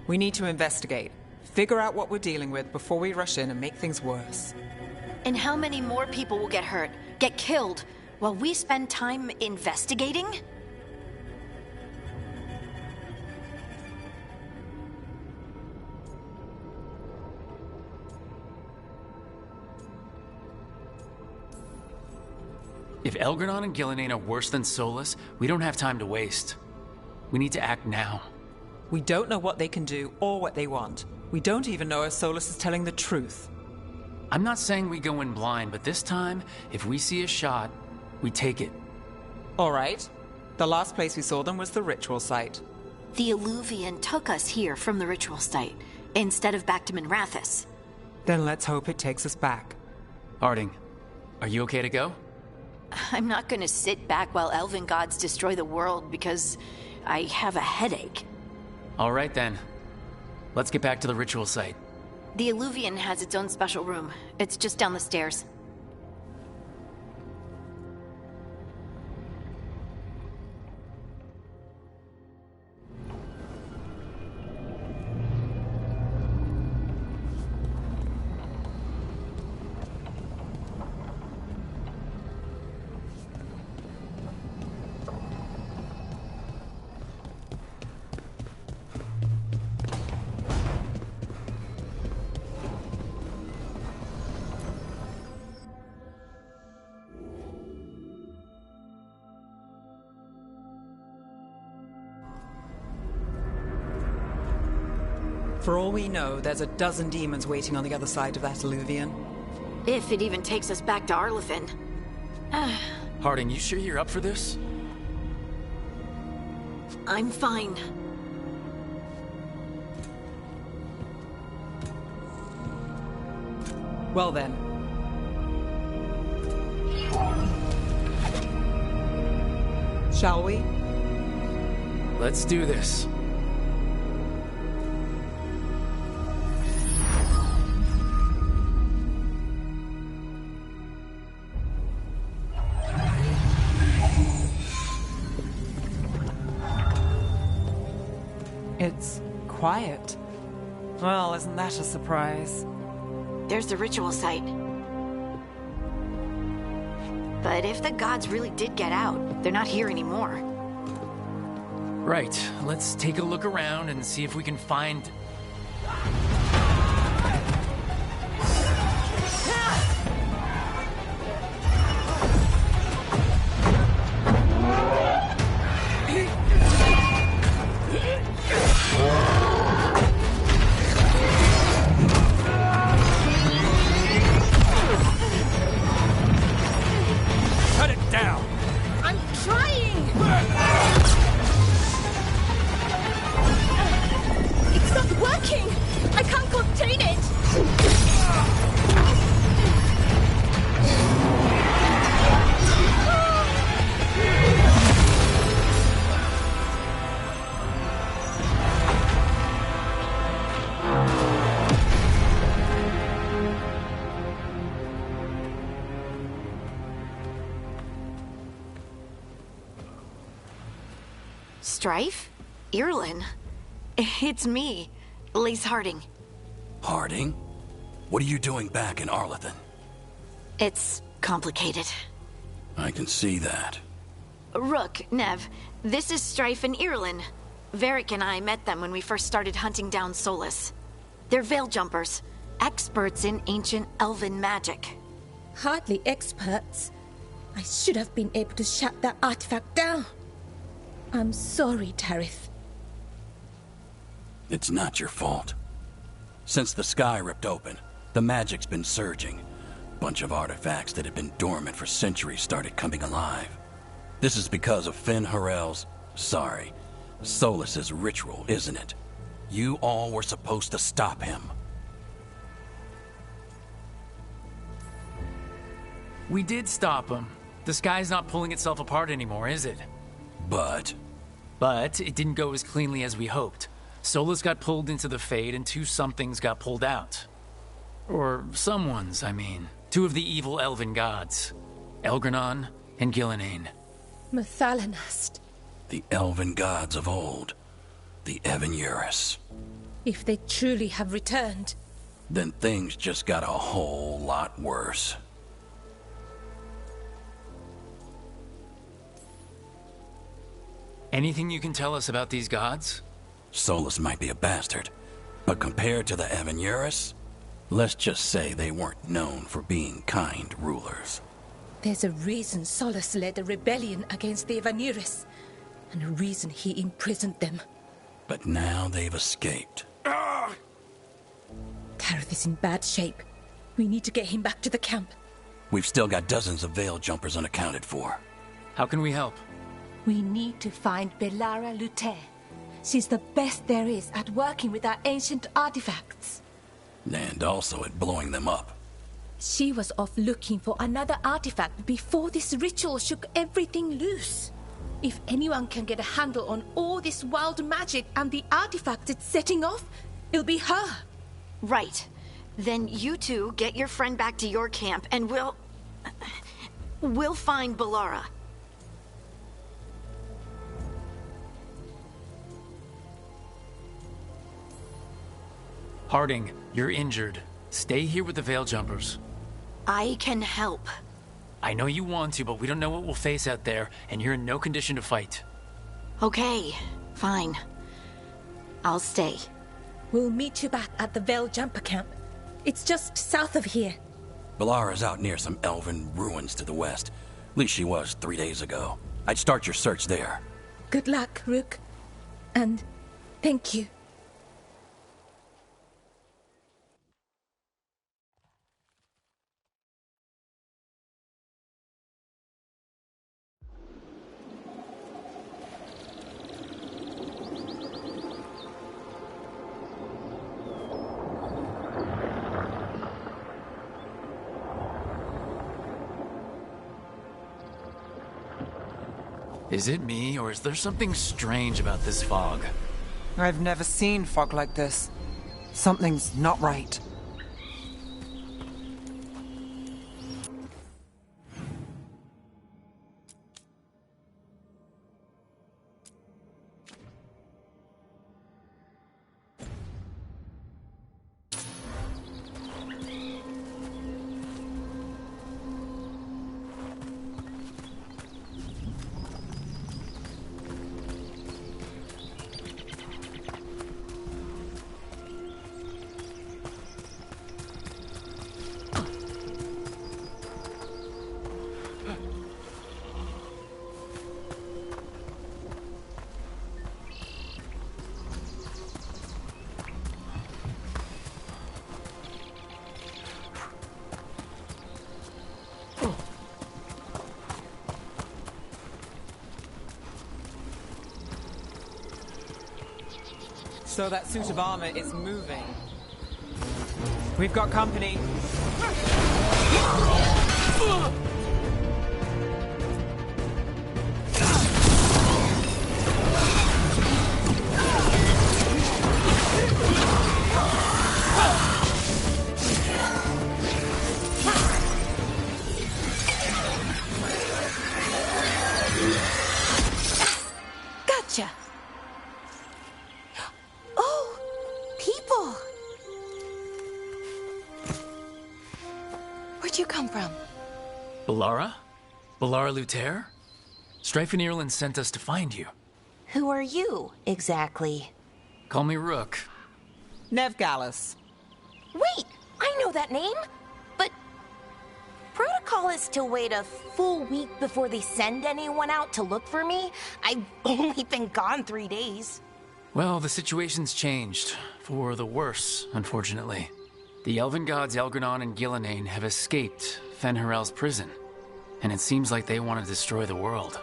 We need to investigate. Figure out what we're dealing with before we rush in and make things worse. And how many more people will get hurt, get killed, while we spend time investigating? If Elgranon and Gillenane are worse than Solus, we don't have time to waste. We need to act now. We don't know what they can do or what they want. We don't even know if Solus is telling the truth. I'm not saying we go in blind, but this time, if we see a shot, we take it. All right. The last place we saw them was the ritual site. The Illuvian took us here from the ritual site, instead of back to Minrathous. Then let's hope it takes us back. Harding, are you okay to go? I'm not gonna sit back while elven gods destroy the world because I have a headache. All right then. Let's get back to the ritual site. The Illuvian has its own special room. It's just down the stairs. For all we know, there's a dozen demons waiting on the other side of that Illuvian. If it even takes us back to Arlefin. Harding, you sure you're up for this? I'm fine. Well then. Shall we? Let's do this. It's quiet. Well, isn't that a surprise? There's the ritual site. But if the gods really did get out, they're not here anymore. Right, let's take a look around and see if we can find... Strife? Irlin? It's me, Lise Harding. Harding? What are you doing back in Arlethan? It's complicated. I can see that. Rook, Nev, this is Strife and Irlin. Varric and I met them when we first started hunting down Solus. They're veil jumpers, experts in ancient elven magic. Hardly experts. I should have been able to shut that artifact down. I'm sorry, Tarith. It's not your fault. Since the sky ripped open, the magic's been surging. Bunch of artifacts that had been dormant for centuries started coming alive. This is because of Finn Harel's... Solus's ritual, isn't it? You all were supposed to stop him. We did stop him. The sky's not pulling itself apart anymore, is it? But it didn't go as cleanly as we hoped. Solus got pulled into the Fade and two somethings got pulled out. Or someone's, I mean. Two of the evil elven gods. Elgranon and Gillenane. Mathalanast. the elven gods of old, the Evan-Eurus. If they truly have returned, then things just got a whole lot worse. Anything you can tell us about these gods? Solus might be a bastard, but compared to the Evan-Eurus, let's just say they weren't known for being kind rulers. There's a reason Solus led a rebellion against the Evan-Eurus, and a reason he imprisoned them. But now they've escaped. Tareth is in bad shape. We need to get him back to the camp. We've still got dozens of veil jumpers unaccounted for. How can we help? We need to find Belara Lute. She's the best there is at working with our ancient artifacts. And also at blowing them up. She was off looking for another artifact before this ritual shook everything loose. If anyone can get a handle on all this wild magic and the artifacts it's setting off, it'll be her. Right. Then you two get your friend back to your camp and we'll find Belara. Harding, you're injured. Stay here with the Veil Jumpers. I can help. I know you want to, but we don't know what we'll face out there, and you're in no condition to fight. Okay, fine. I'll stay. We'll meet you back at the Veil Jumper camp. It's just south of here. Belara's out near some elven ruins to the west. At least she was 3 days ago. I'd start your search there. Good luck, Rook. And thank you. Is it me, or is there something strange about this fog? I've never seen fog like this. Something's not right. So that suit of armor is moving. We've got company. Gotcha. Oh, people. Where'd you come from? Balara? Balara Luther? Strife and Ireland sent us to find you. Who are you, exactly? Call me Rook. Nev Gallus. Wait, I know that name. But protocol is to wait a full week before they send anyone out to look for me. I've only been gone 3 days. Well, the situation's changed. For the worse, unfortunately. The elven gods Elgranon and Gillenane have escaped Fen'Harel's prison. And it seems like they want to destroy the world.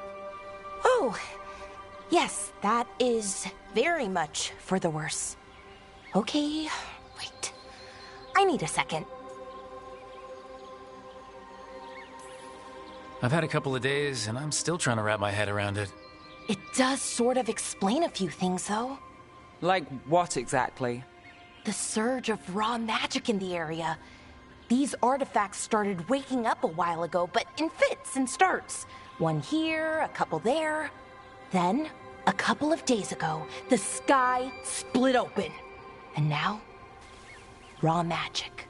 Oh, yes, that is very much for the worse. Okay, wait. I need a second. I've had a couple of days, and I'm still trying to wrap my head around it. It does sort of explain a few things, though. Like what exactly? The surge of raw magic in the area. These artifacts started waking up a while ago, but in fits and starts. One here, a couple there. Then, a couple of days ago, the sky split open. And now, raw magic.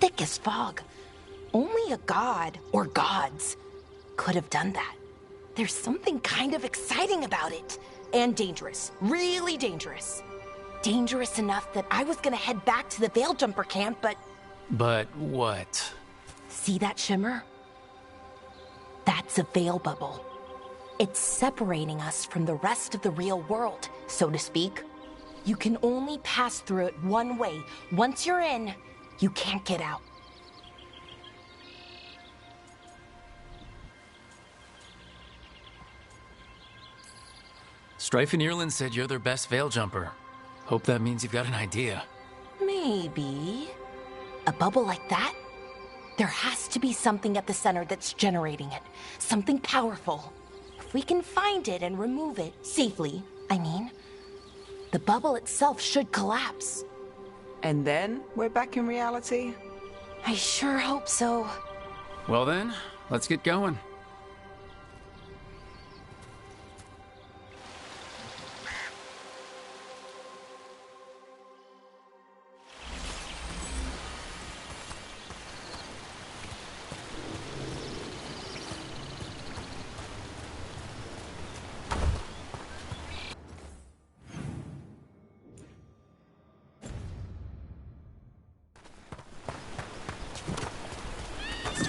Thick as fog. Only a god, or gods, could have done that. There's something kind of exciting about it. And dangerous. Really dangerous. Dangerous enough that I was gonna head back to the Veilgjumper camp, but... But what? See that shimmer? That's a veil bubble. It's separating us from the rest of the real world, so to speak. You can only pass through it one way. Once you're in, you can't get out. Strife and Ireland said you're their best veil jumper. Hope that means you've got an idea. Maybe. A bubble like that? There has to be something at the center that's generating it. Something powerful. If we can find it and remove it, safely, I mean, the bubble itself should collapse. And then we're back in reality? I sure hope so. Well then, let's get going.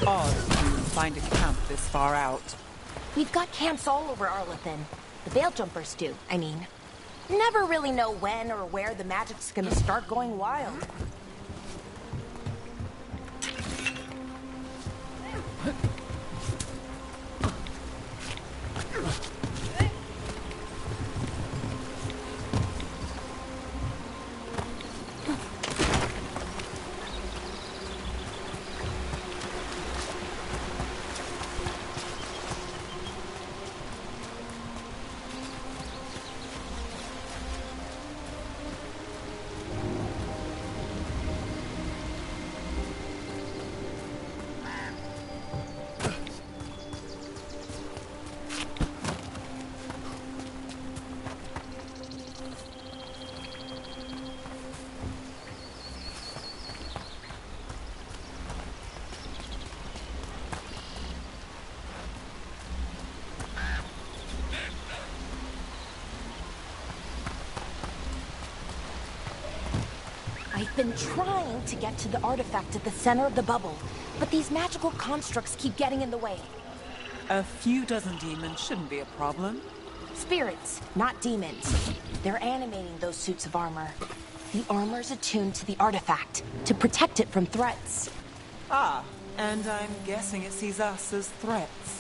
Odd to find a camp this far out. We've got camps all over Arlathan. The Veiljumpers do, I mean. Never really know when or where the magic's gonna start going wild. I've been trying to get to the artifact at the center of the bubble, but these magical constructs keep getting in the way. A few dozen demons shouldn't be a problem. Spirits, not demons. They're animating those suits of armor. The armor's attuned to the artifact, to protect it from threats. Ah, and I'm guessing it sees us as threats.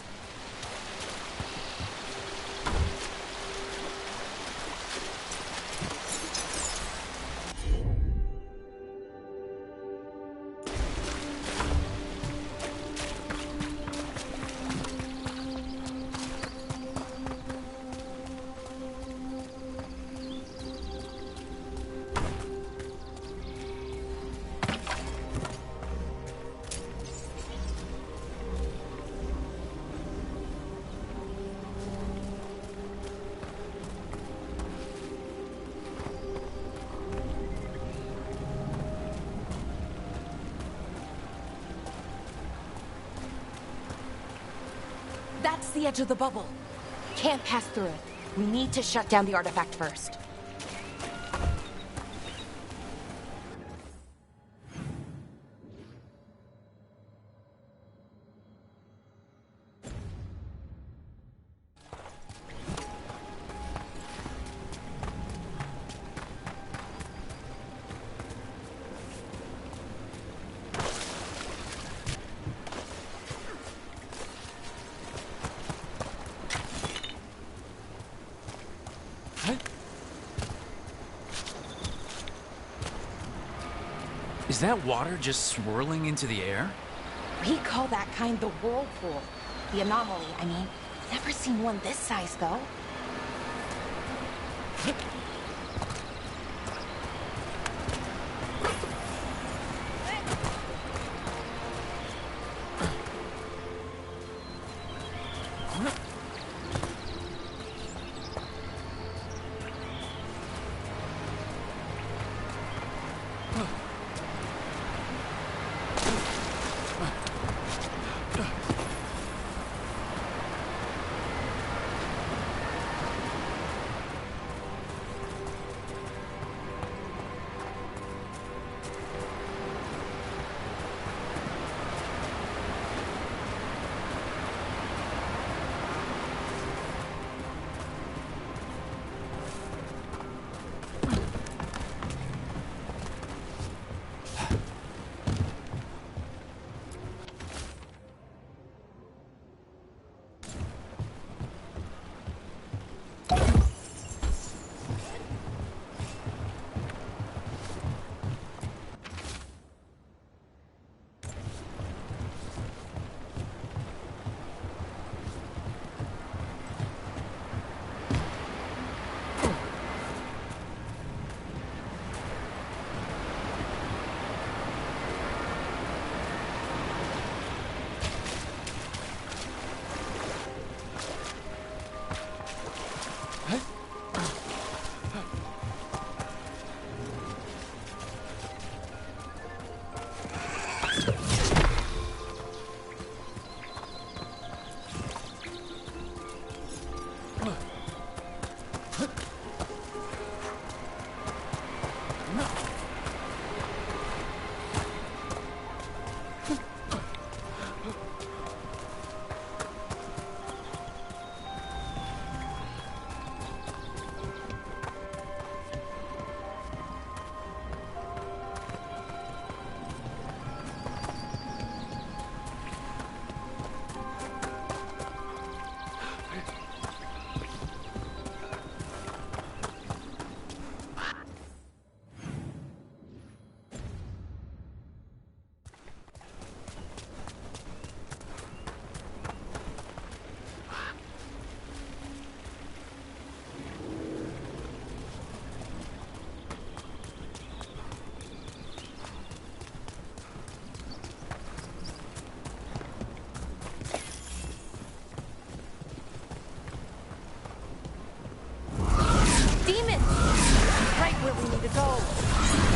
That's the edge of the bubble. Can't pass through it. We need to shut down the artifact first. Is that water just swirling into the air? We call that kind the whirlpool. The anomaly, I mean. Never seen one this size, though.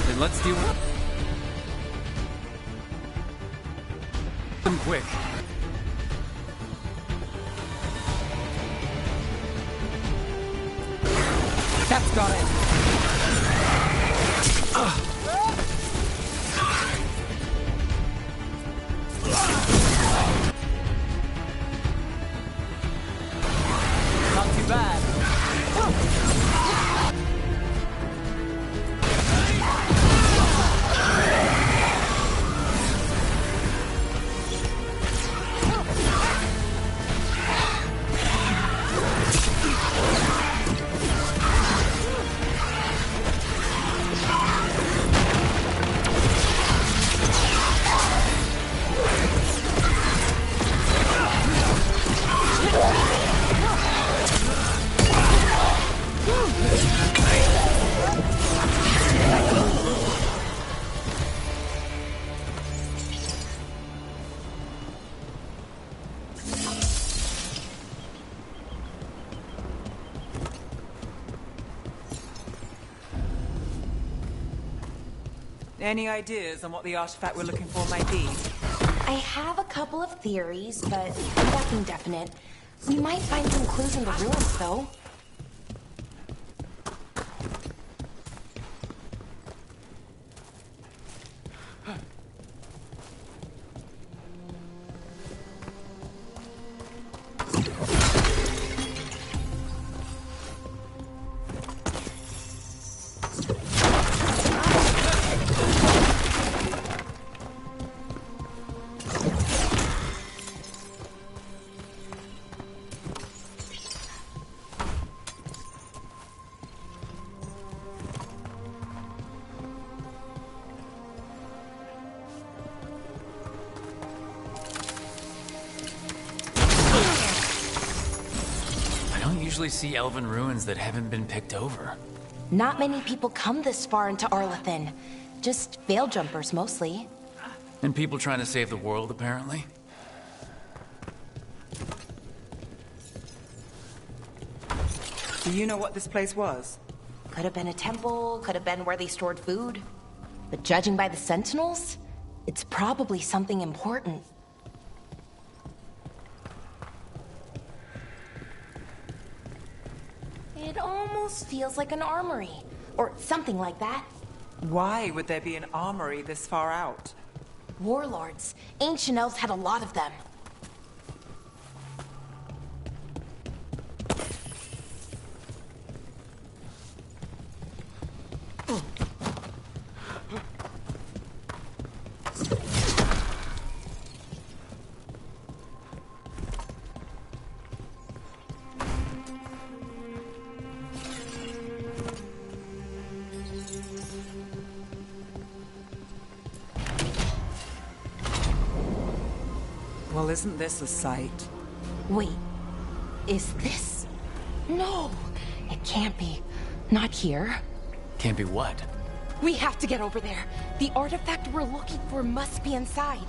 Then let's deal with them quick. That's got it. Any ideas on what the artifact we're looking for might be? I have a couple of theories, but nothing definite. We might find some clues in the ruins, though. Usually see elven ruins that haven't been picked over. Not many people come this far into Arlathan. Just veil jumpers, mostly. And people trying to save the world, apparently. Do you know what this place was? Could have been a temple, could have been where they stored food. But judging by the sentinels, it's probably something important. It almost feels like an armory, or something like that. Why would there be an armory this far out? Warlords. Ancient elves had a lot of them. Well, isn't this a sight? Wait, is this? No, it can't be. Not here. Can't be what? We have to get over there. The artifact we're looking for must be inside.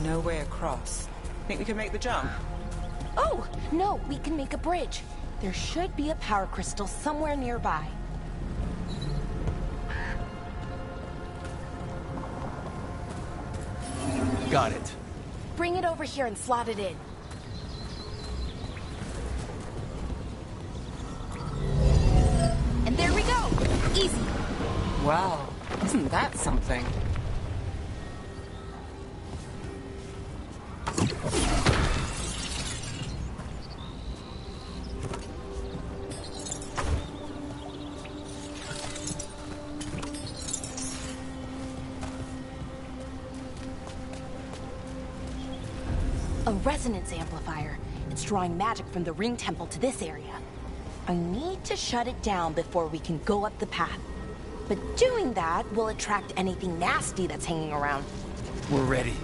No way across. Think we can make the jump? Oh, no, we can make a bridge. There should be a power crystal somewhere nearby. Got it. Bring it over here and slot it in. And there we go! Easy! Wow, isn't that something? A resonance amplifier. It's drawing magic from the ring temple to this area. I need to shut it down before we can go up the path. But doing that will attract anything nasty that's hanging around. We're ready.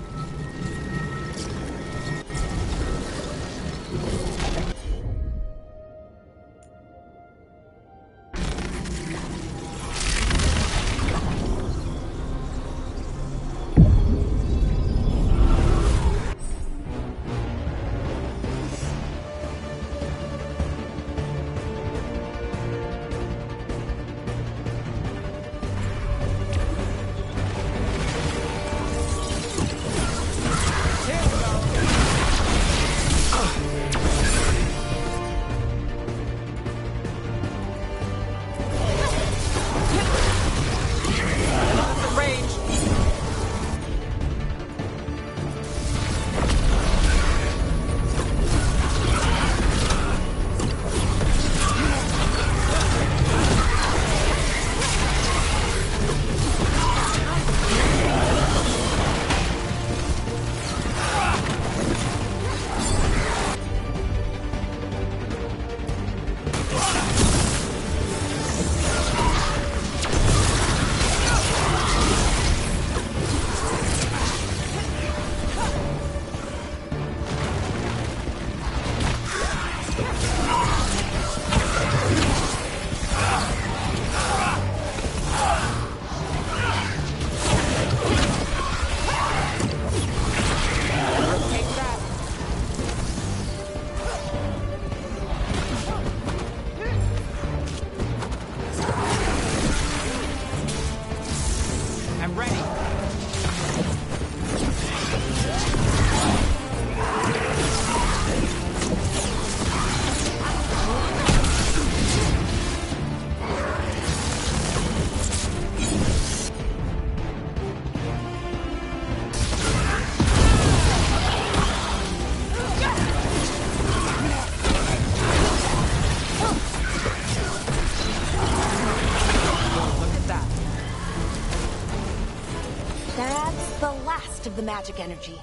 of the magic energy.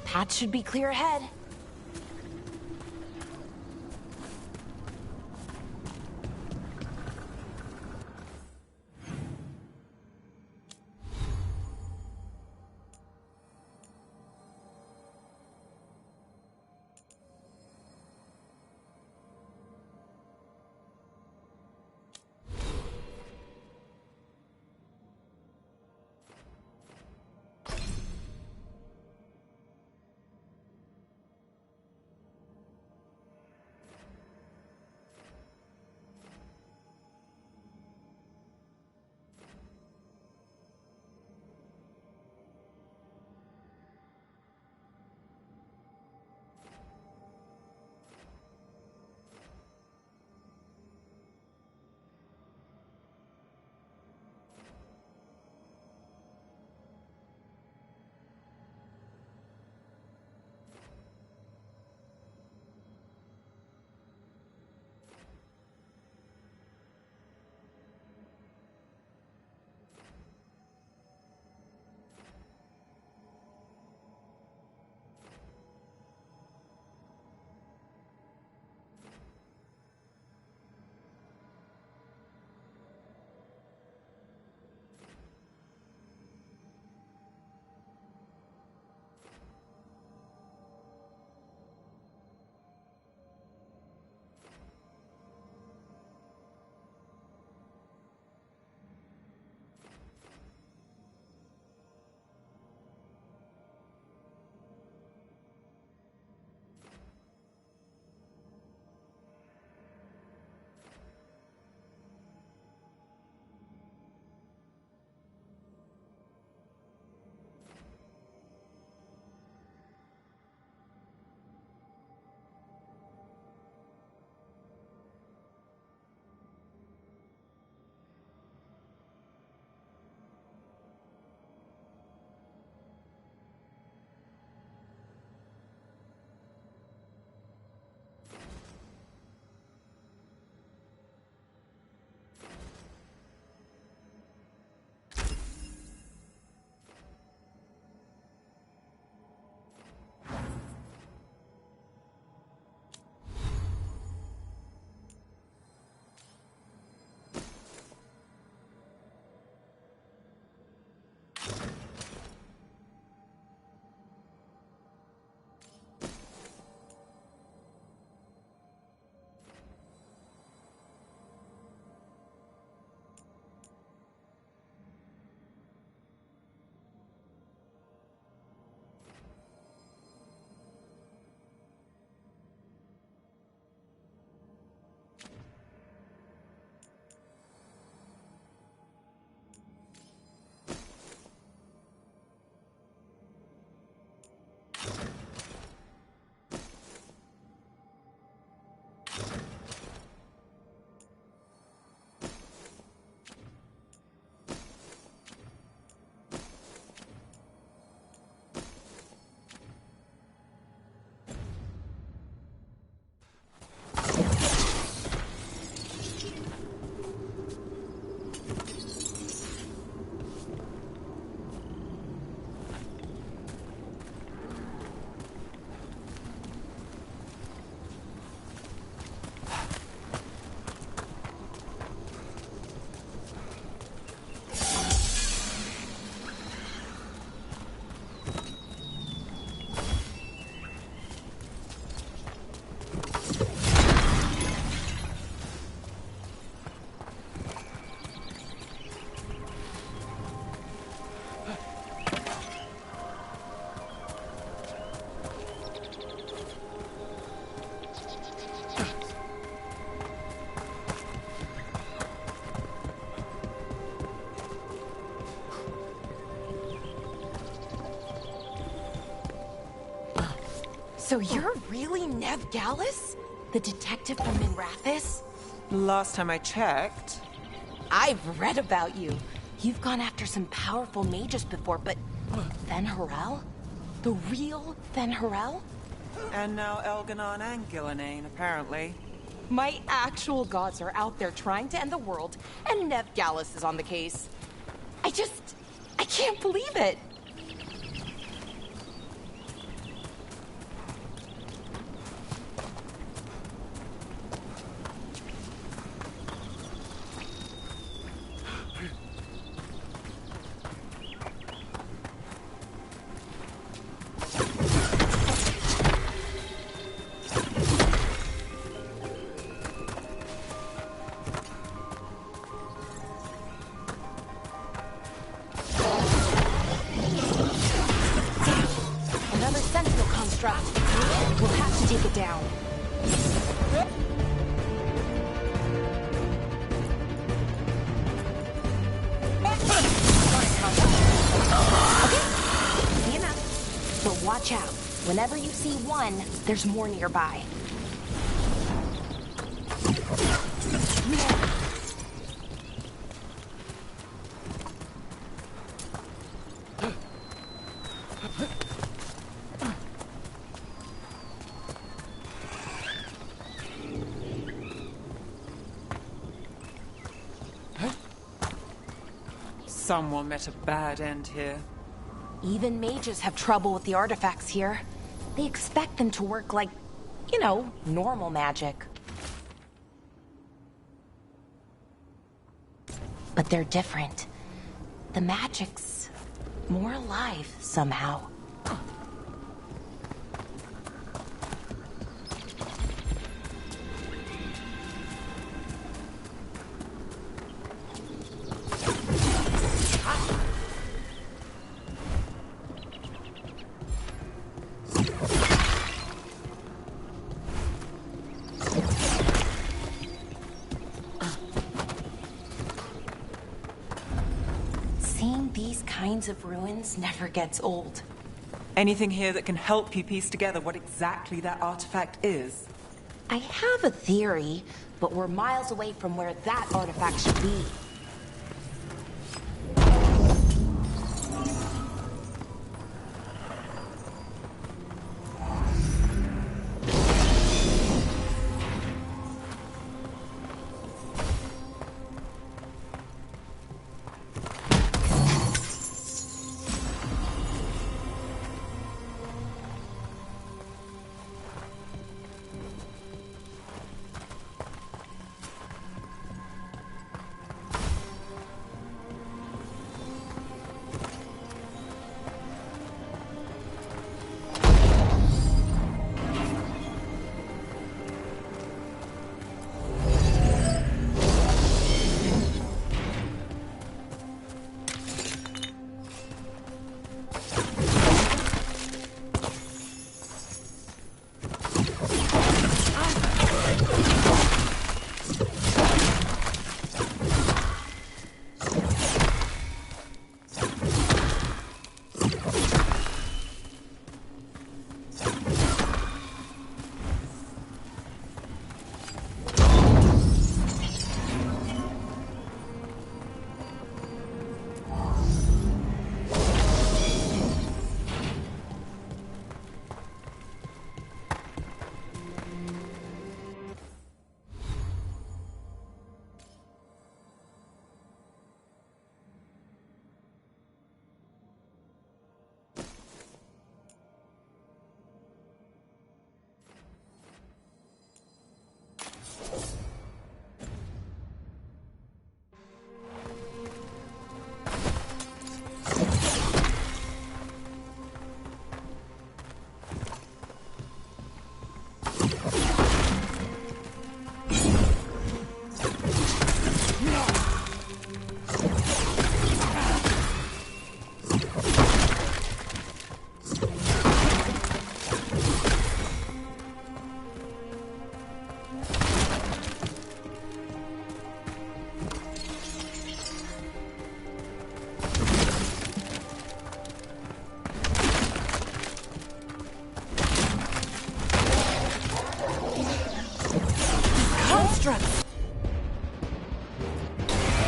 Path should be clear ahead. So you're really Nev Gallus? The detective from Minrathis? Last time I checked. I've read about you. You've gone after some powerful mages before, but Fen Harel? The real Fen Harel? And now Elganon and Gillenane, apparently. My actual gods are out there trying to end the world, and Nev Gallus is on the case. I can't believe it. watch out. Whenever you see one, there's more nearby. Someone met a bad end here. Even mages have trouble with the artifacts here. They expect them to work like, you know, normal magic. But they're different. The magic's more alive somehow. Seeing these kinds of ruins never gets old. Anything here that can help you piece together what exactly that artifact is? I have a theory, but we're miles away from where that artifact should be.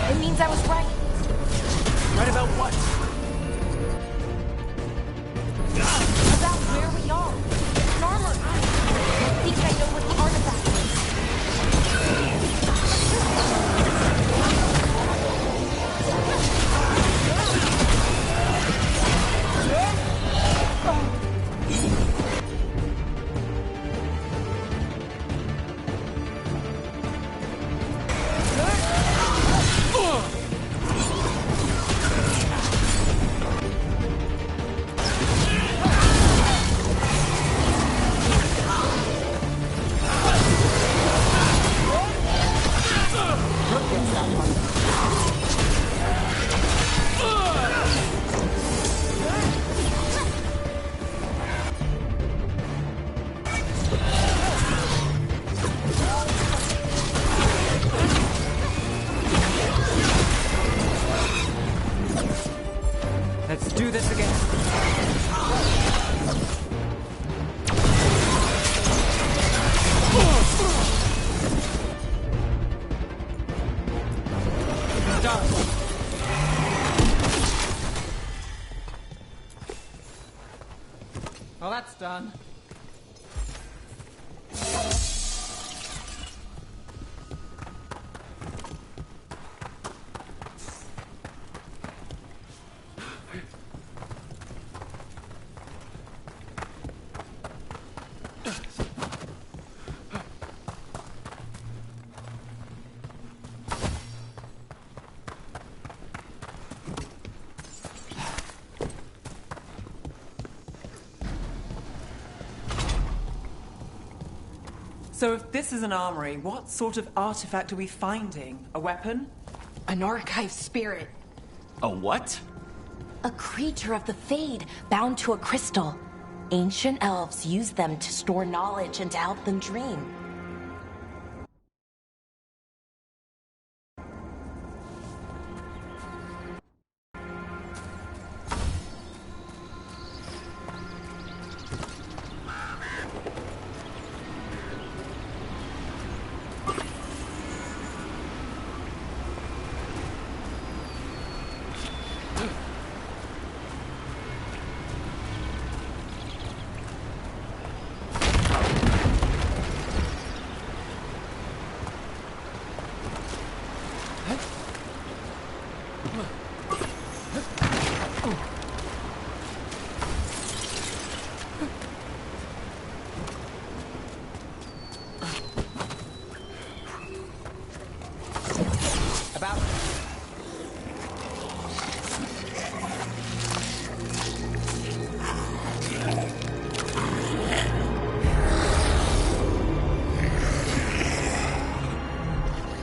It means I was right. Right about what? About where we are. It's armor. I think I know what the artifact almost done. So if this is an armory, what sort of artifact are we finding? A weapon? An archive spirit. A what? A creature of the Fade, bound to a crystal. Ancient elves use them to store knowledge and to help them dream.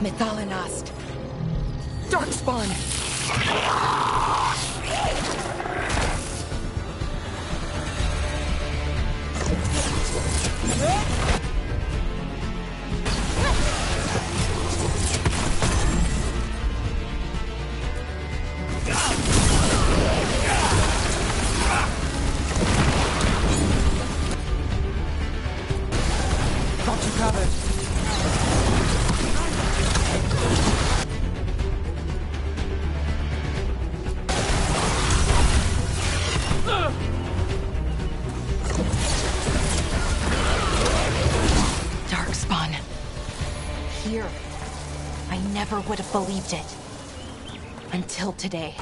Methalinast. Darkspawn. Got you covered. Darkspawn. Here. I never would have believed it. Until today.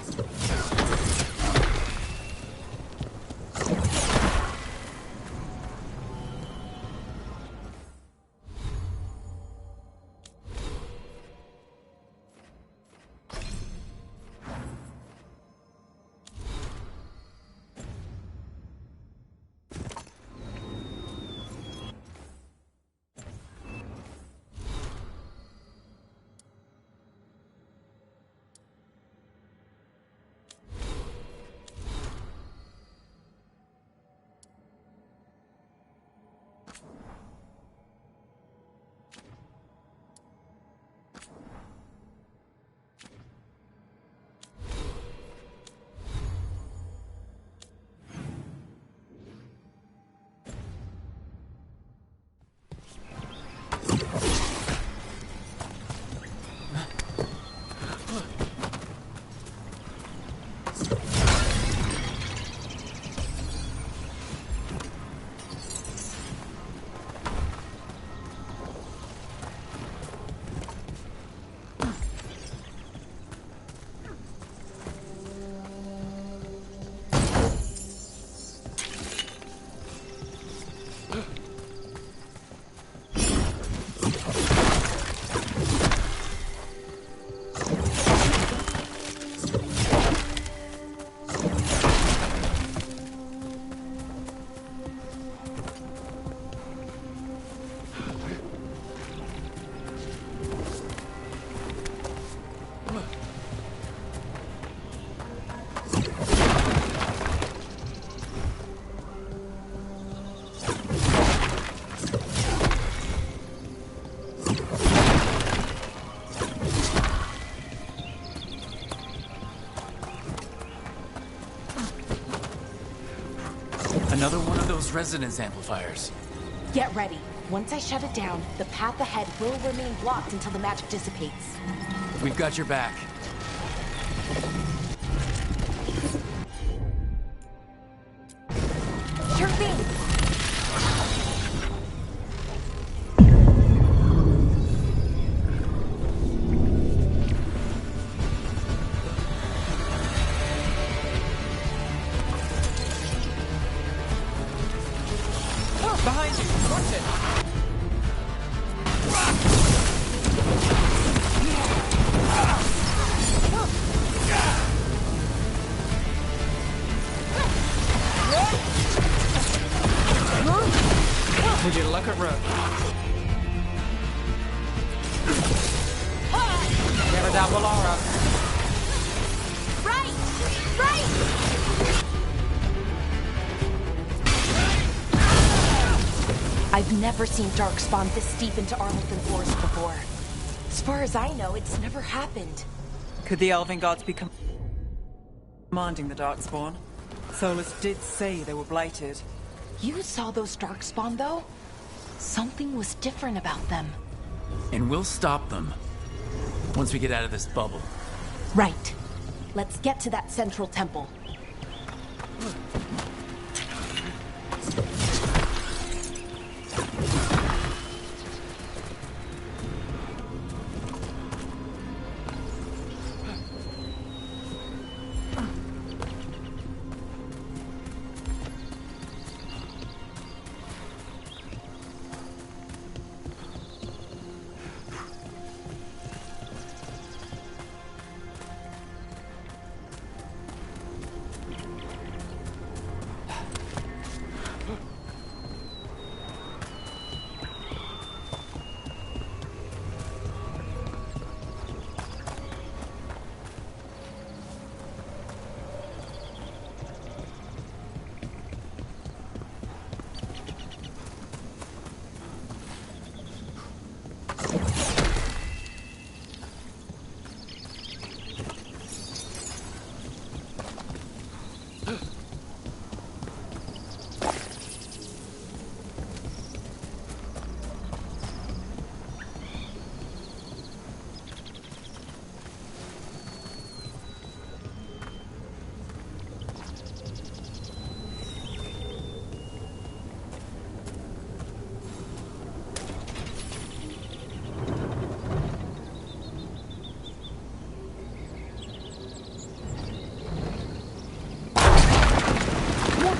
Another one of those resonance amplifiers. Get ready. Once I shut it down, the path ahead will remain blocked until the magic dissipates. We've got your back. Sure thing. down Valara. Right! Right! I've never seen Darkspawn this deep into Arlington Forest before. As far as I know, it's never happened. Could the Elven Gods be commanding the Darkspawn? Solus did say they were blighted. You saw those Darkspawn, though? Something was different about them. And we'll stop them. Once we get out of this bubble. Right. Let's get to that central temple.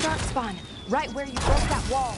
Darkspawn, right where you broke that wall.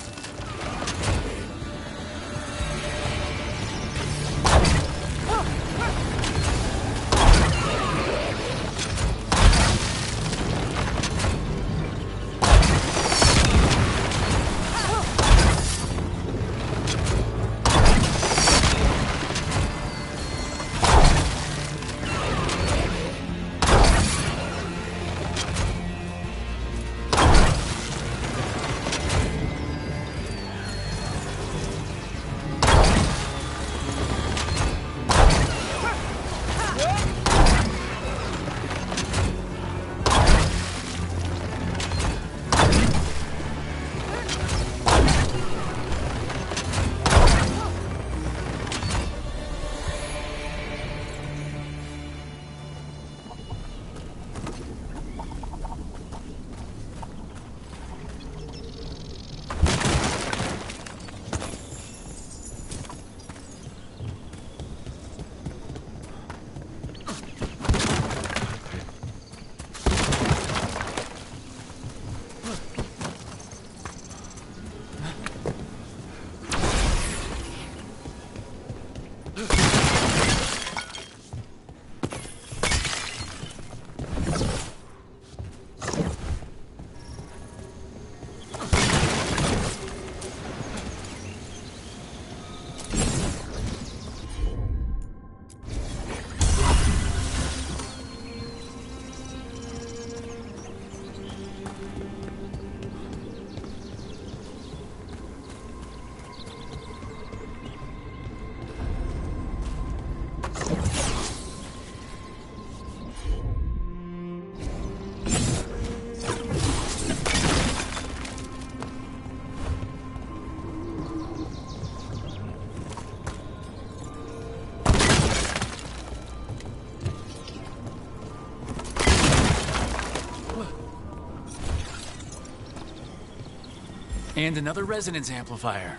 And another resonance amplifier.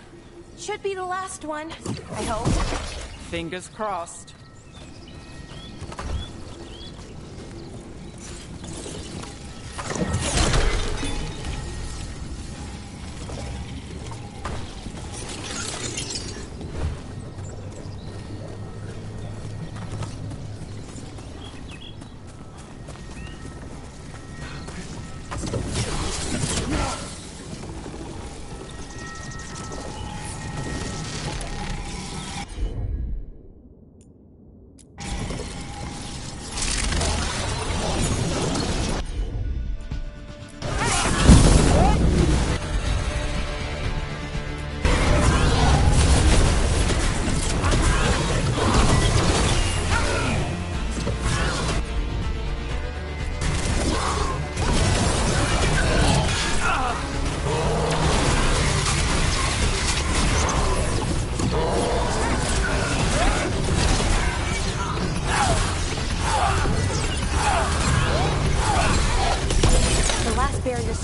Should be the last one, I hope. Fingers crossed.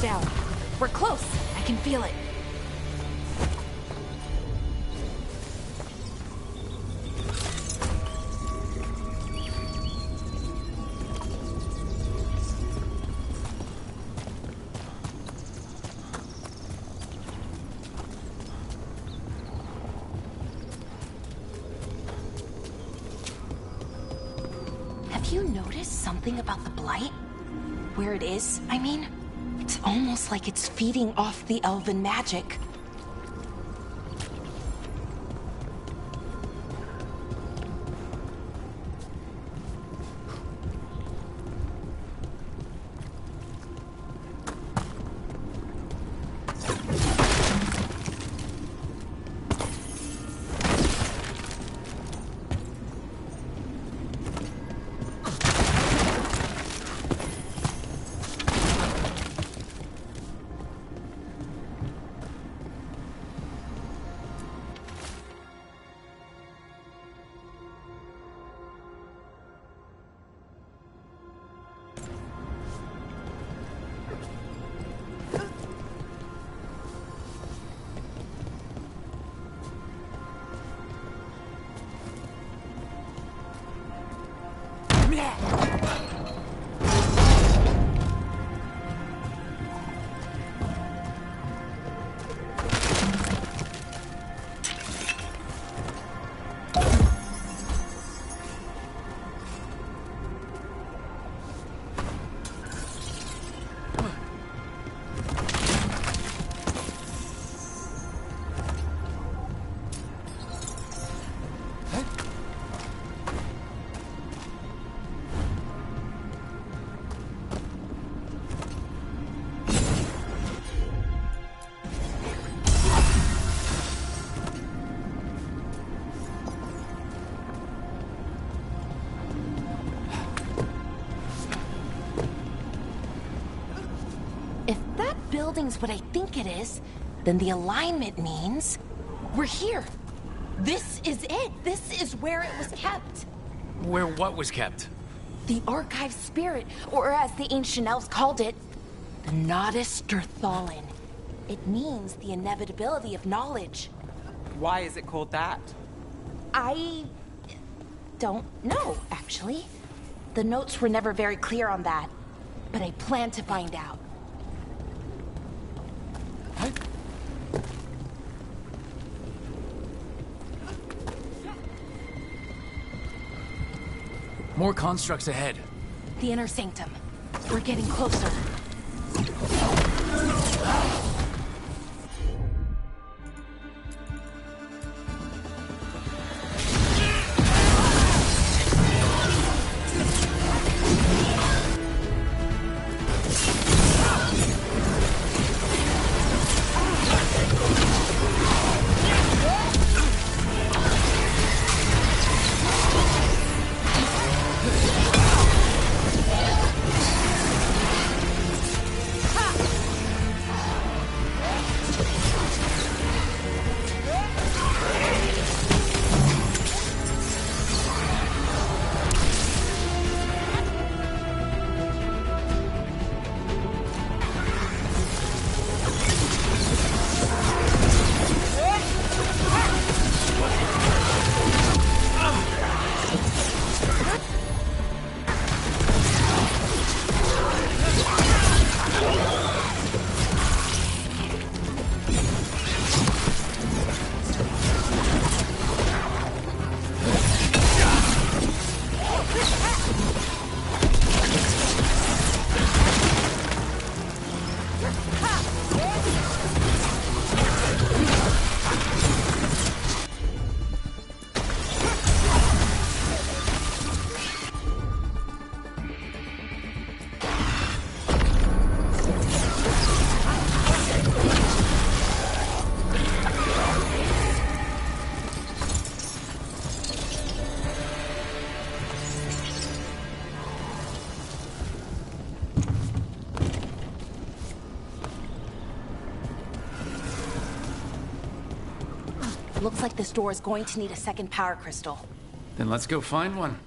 down. We're close. I can feel it. Have you noticed something about the blight? Where it is, I mean? It's almost like it's feeding off the elven magic. Building's what I think it is, then the alignment means we're here. This is it. This is where it was kept. Where what was kept? The archive spirit, or as the ancient elves called it, the Nodus Derthalin. It means the inevitability of knowledge. Why is it called that? I don't know, actually. The notes were never very clear on that, but I plan to find out. More constructs ahead. The inner sanctum. We're getting closer. Looks like this door is going to need a second power crystal. Then let's go find one.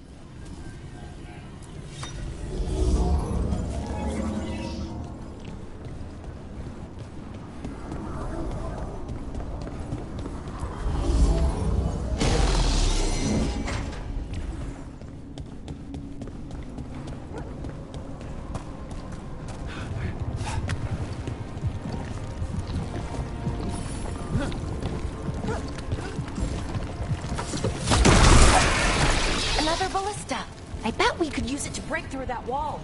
ballista. I bet we could use it to break through that wall.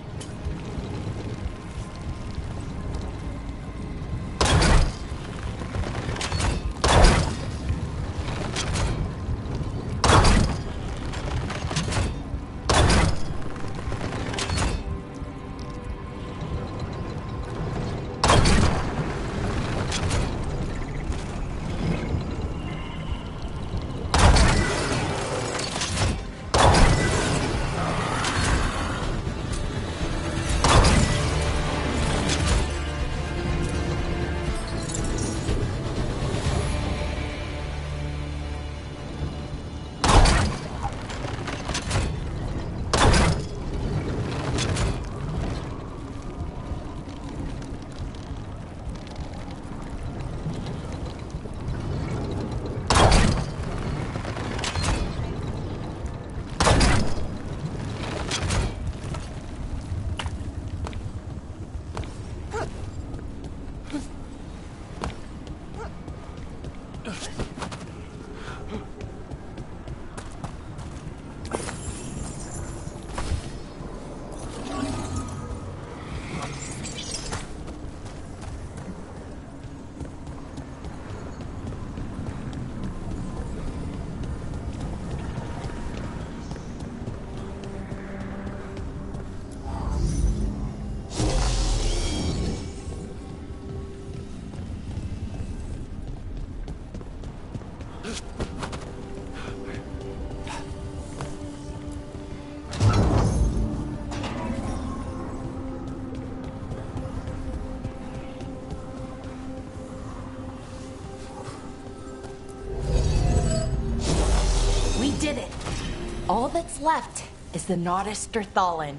All that's left is the Nodus Thalin.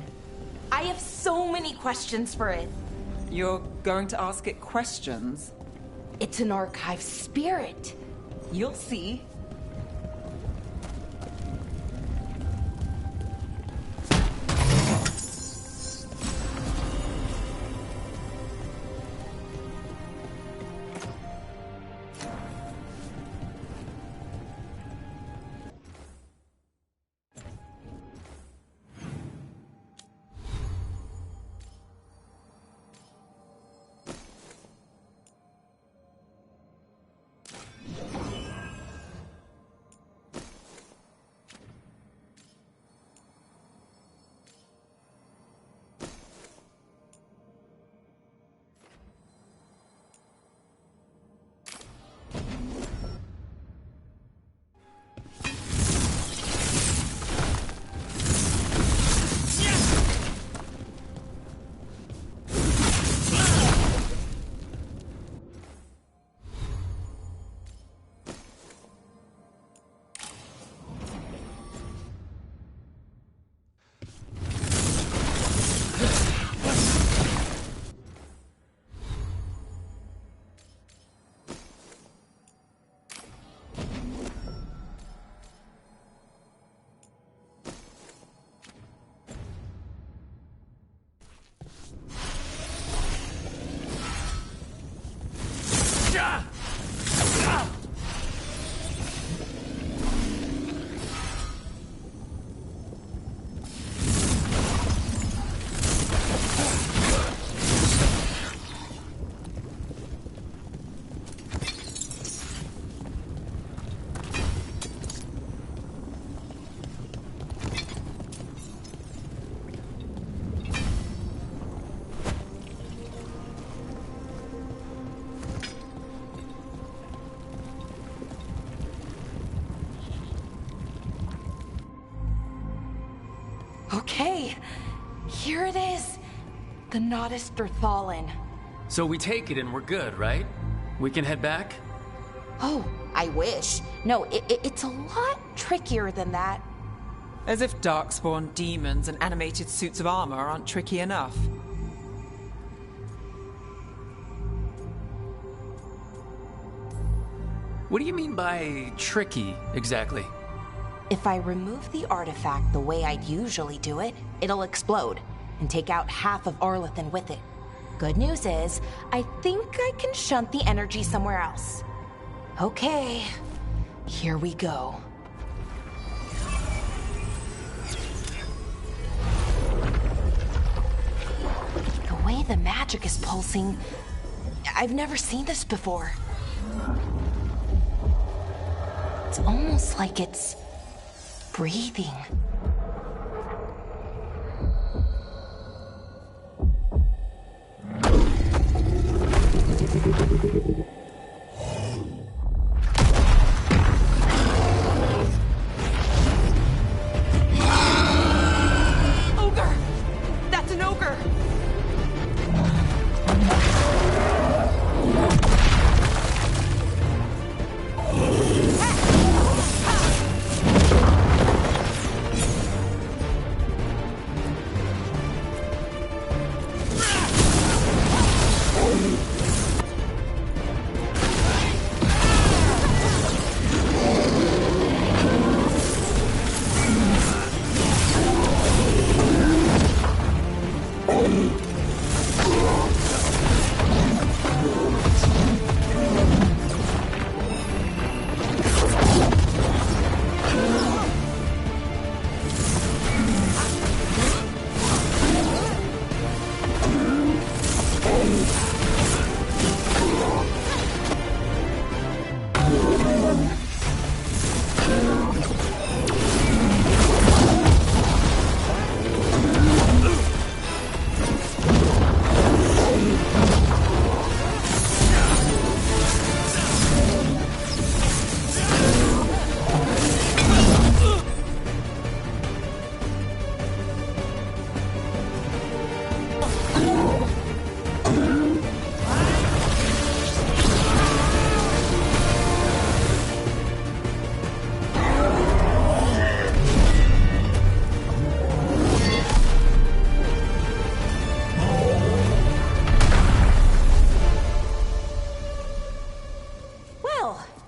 I have so many questions for it. You're going to ask it questions? It's an archive spirit. You'll see. Okay, here it is. The Nodus Thalin. So we take it and we're good, right? We can head back? Oh, I wish. No, it's a lot trickier than that. As if darkspawn demons and animated suits of armor aren't tricky enough. What do you mean by tricky, exactly? If I remove the artifact the way I'd usually do it, it'll explode and take out half of Arlethan with it. Good news is, I think I can shunt the energy somewhere else. Okay, here we go. magic is pulsing. I've never seen this before. It's almost like it's breathing. Ogre! That's an ogre!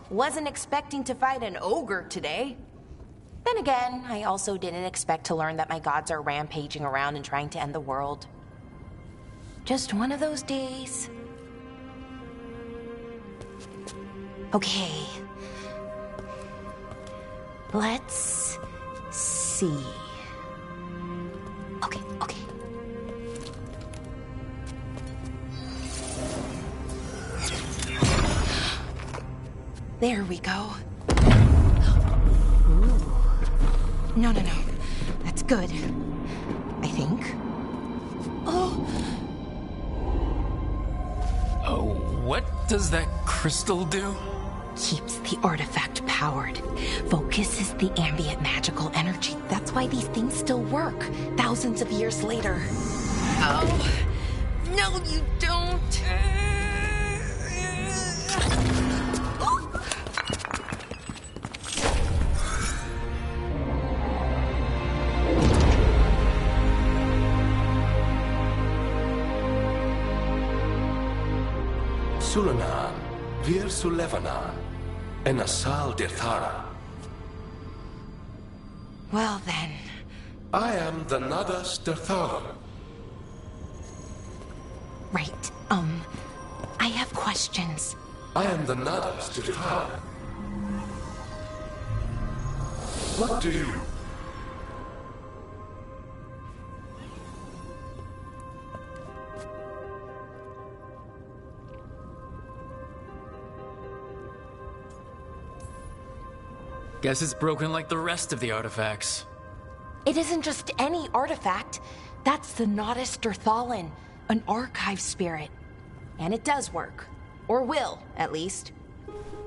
Wasn't expecting to fight an ogre today. Then again, I also didn't expect to learn that my gods are rampaging around and trying to end the world. Just one of those days. Okay. Let's see. Okay. There we go. Ooh. No. That's good. I think. Oh, what does that crystal do? keeps the artifact powered. Focuses the ambient magical energy. That's why these things still work, thousands of years later. Oh, no you don't. Sulanan, Vir Sulevanan, and Asal Dirthara. Well then. I am the Nadas Dirthara. Right, I have questions. I am the Nadas Dirthara. What do you... Guess it's broken like the rest of the artifacts. It isn't just any artifact. That's the Nadas Dirthalan, an archive spirit. And it does work. Or will, at least.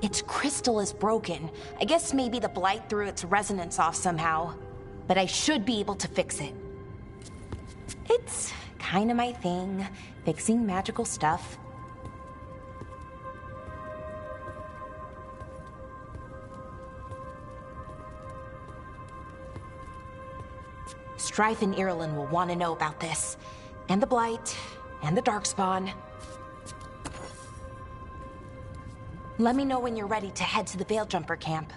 Its crystal is broken. I guess maybe the blight threw its resonance off somehow. But I should be able to fix it. It's kind of my thing, fixing magical stuff. Strife and Irulan will want to know about this. And the Blight, and the Darkspawn. Let me know when you're ready to head to the Veilgjumper camp.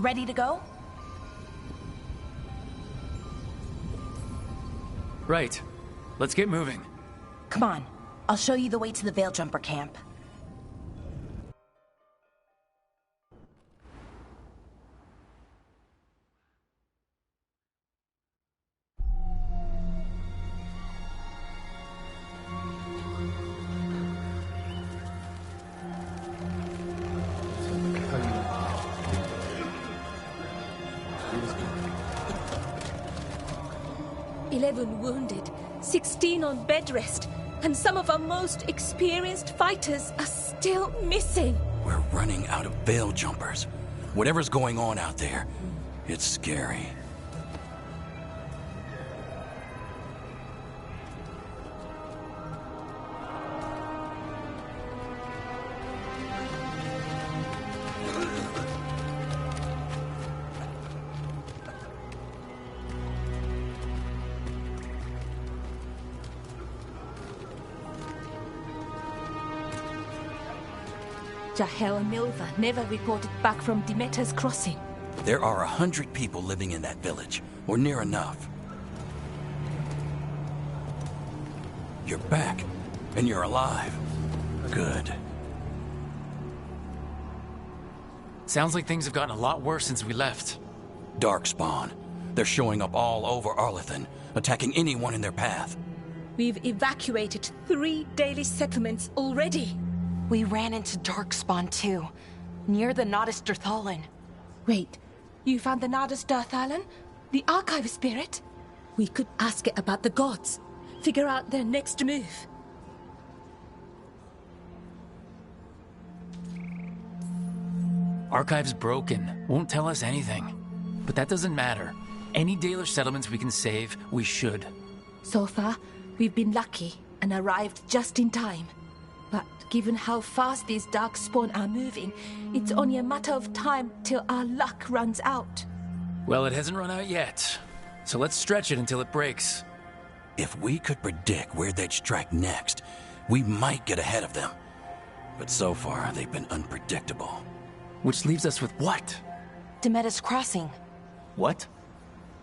Ready to go? Right. Let's get moving. Come on. I'll show you the way to the Veil Jumper camp. Wounded, 16 on bed rest, and some of our most experienced fighters are still missing. We're running out of Veil Jumpers. Whatever's going on out there, it's scary. Jahel and Milva never reported back from Demeter's crossing. There are 100 people living in that village, or near enough. You're back, and you're alive. Good. Sounds like things have gotten a lot worse since we left. Darkspawn. They're showing up all over Arlethan, attacking anyone in their path. We've evacuated 3 daily settlements already. We ran into Darkspawn too, near the Nodus Dirthalan. Wait, you found the Nodus Dirthalan? The Archive Spirit? We could ask it about the gods. Figure out their next move. Archive's broken. Won't tell us anything. But that doesn't matter. Any Dalish settlements we can save, we should. So far, we've been lucky and arrived just in time. But given how fast these Darkspawn are moving, it's only a matter of time till our luck runs out. Well, it hasn't run out yet. So let's stretch it until it breaks. If we could predict where they'd strike next, we might get ahead of them. But so far, they've been unpredictable. Which leaves us with what? Demeter's Crossing. What?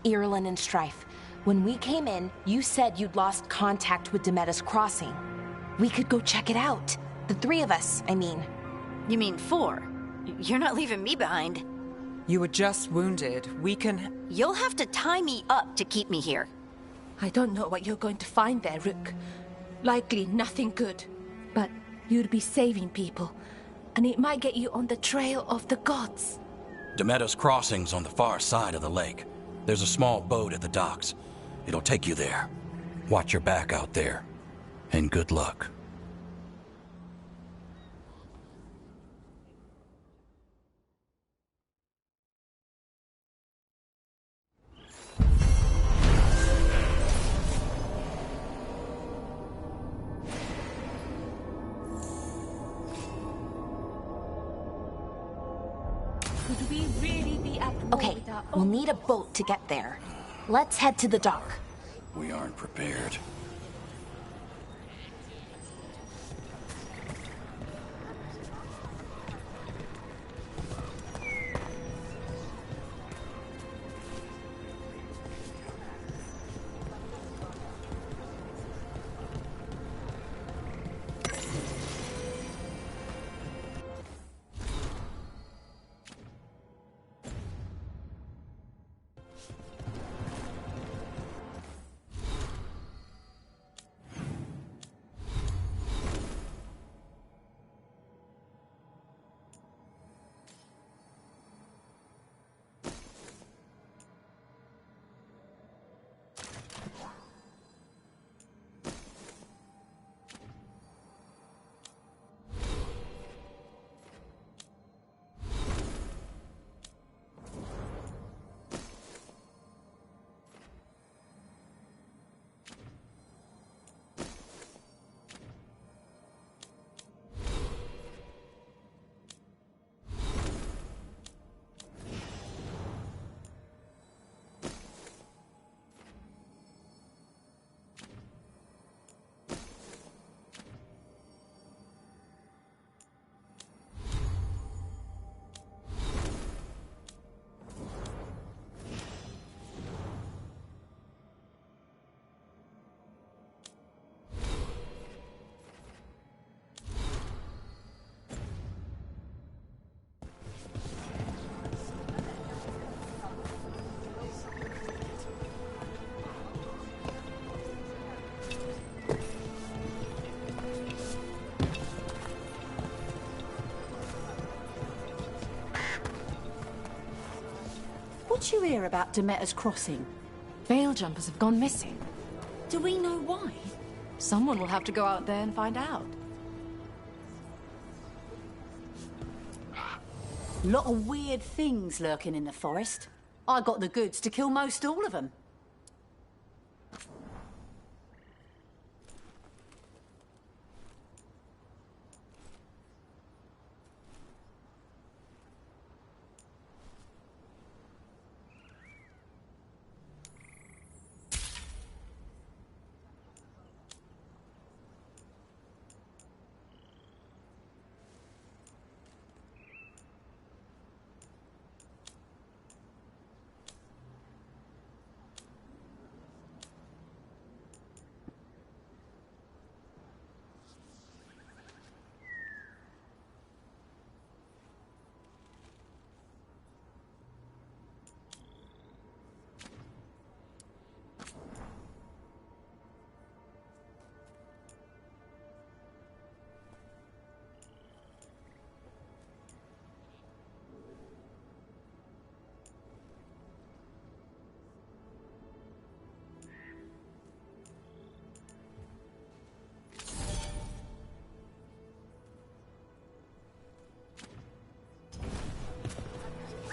Irulan and Strife. When we came in, you said you'd lost contact with Demeter's Crossing. We could go check it out. The 3 of us, I mean. You mean 4? You're not leaving me behind. You were just wounded. We can... You'll have to tie me up to keep me here. I don't know what you're going to find there, Rook. Likely nothing good. But you'd be saving people. And it might get you on the trail of the gods. Demeter's Crossing's on the far side of the lake. There's a small boat at the docks. It'll take you there. Watch your back out there. And good luck. Could we really be at war Okay, with our we'll own need a boat to get there. Let's head to the dock. We aren't prepared. about Demeter's Crossing. Veil jumpers have gone missing. Do we know why? Someone will have to go out there and find out. Lot of weird things lurking in the forest. I got the goods to kill most all of them.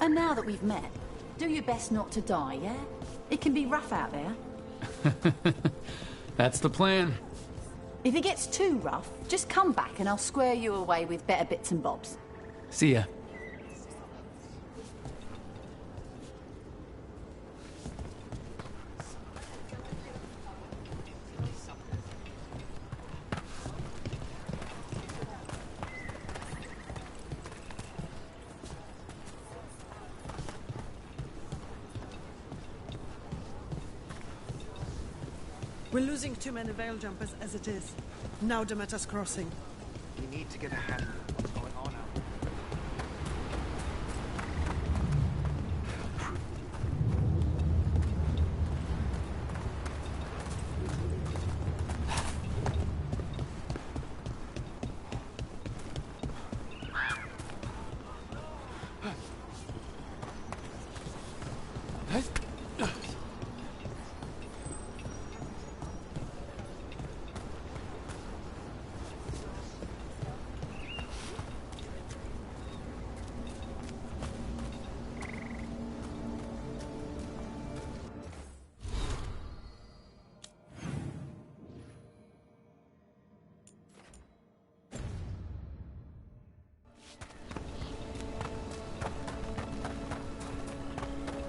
And now that we've met, do your best not to die, yeah? It can be rough out there. That's the plan. If it gets too rough, just come back and I'll square you away with better bits and bobs. See ya. We're losing too many veil jumpers as it is. Now Demeter's Crossing. We need to get a handle on what's going on out there.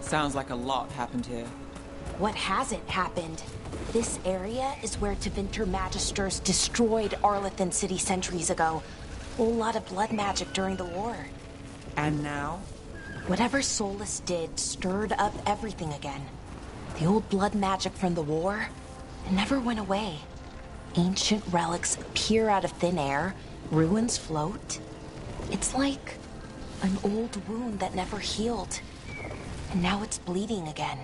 Sounds like a lot happened here. What hasn't happened? This area is where Tevinter Magisters destroyed Arlethan City centuries ago. Whole lot of blood magic during the war. And now? Whatever Solus did stirred up everything again. The old blood magic from the war, it never went away. Ancient relics appear out of thin air, ruins float. It's like an old wound that never healed. And now it's bleeding again.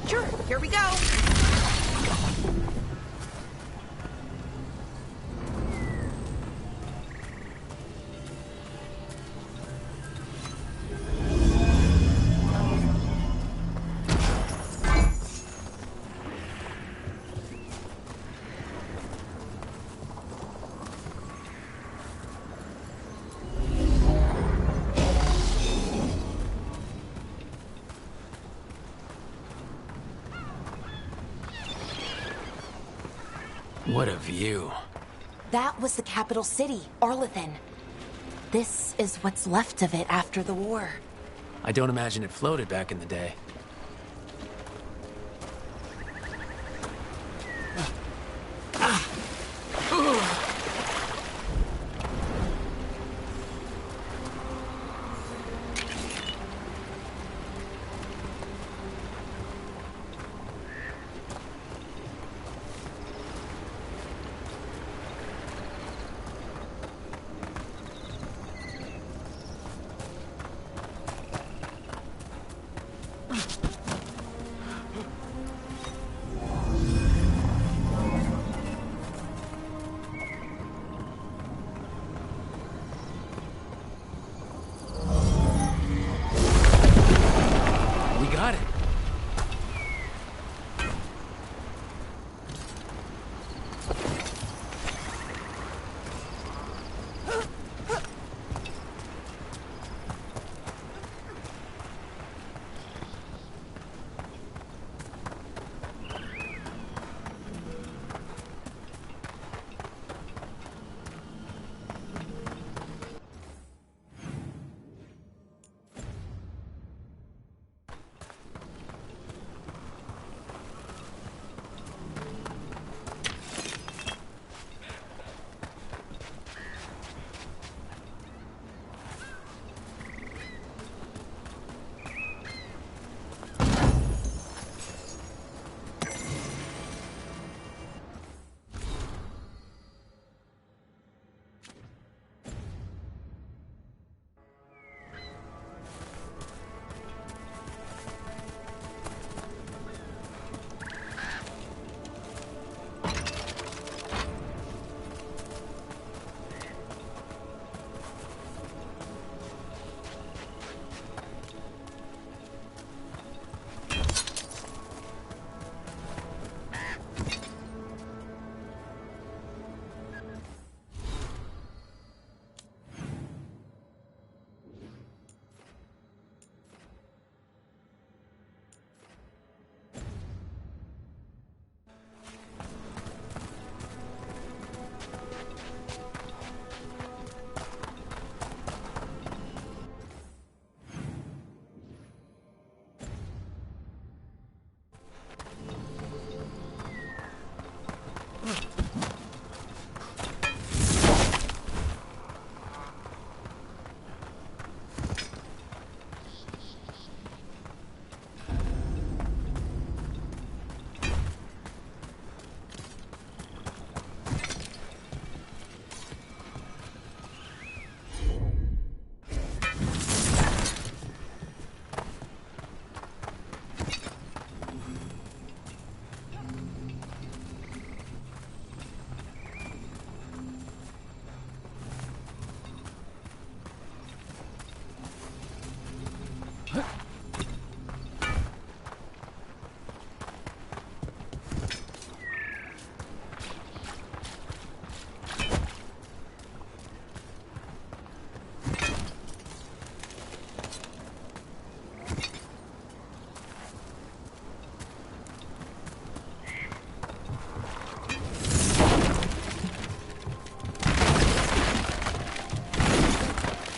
Sure, here we go. What a view. That was the capital city, Arlethan. This is what's left of it after the war. I don't imagine it floated back in the day.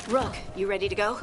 Rook, you ready to go?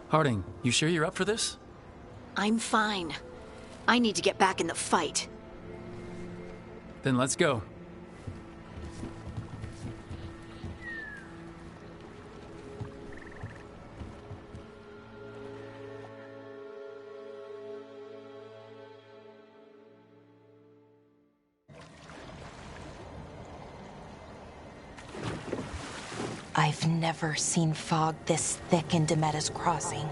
Harding, you sure you're up for this? I'm fine. I need to get back in the fight. Then let's go. I've never seen fog this thick in Demetta's Crossing.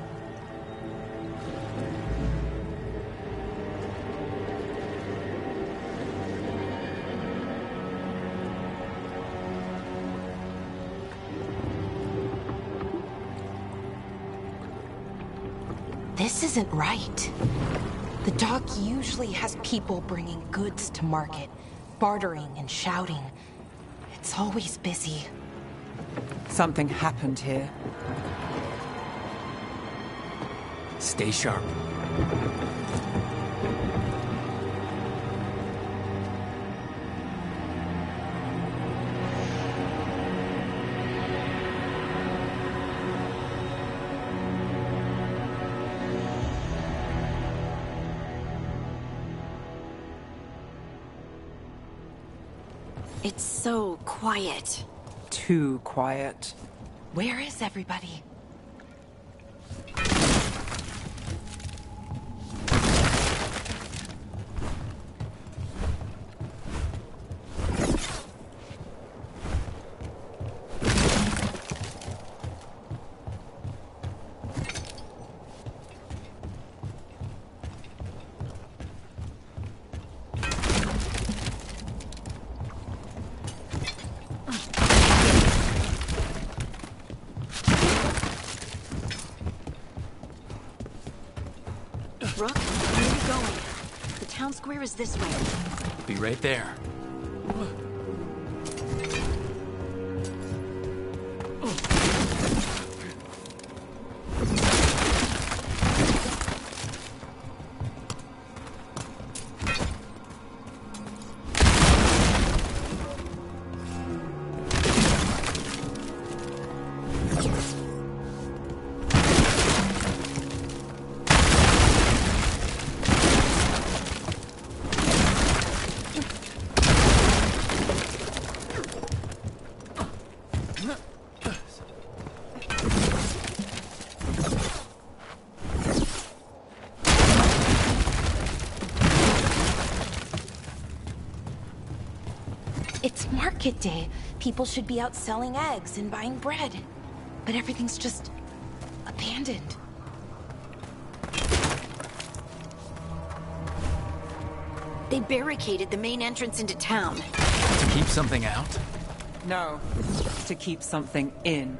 This isn't right. The dock usually has people bringing goods to market, bartering and shouting. It's always busy. Something happened here. Stay sharp. It's so quiet. Too quiet. Where is everybody? Rook, where are you going? The town square is this way. Be right there. It's market day. People should be out selling eggs and buying bread. But everything's just abandoned. They barricaded the main entrance into town. To keep something out? No, to keep something in.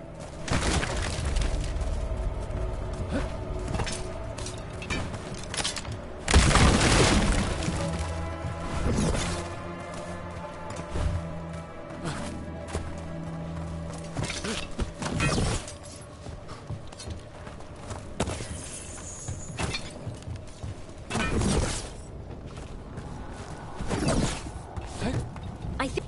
I think...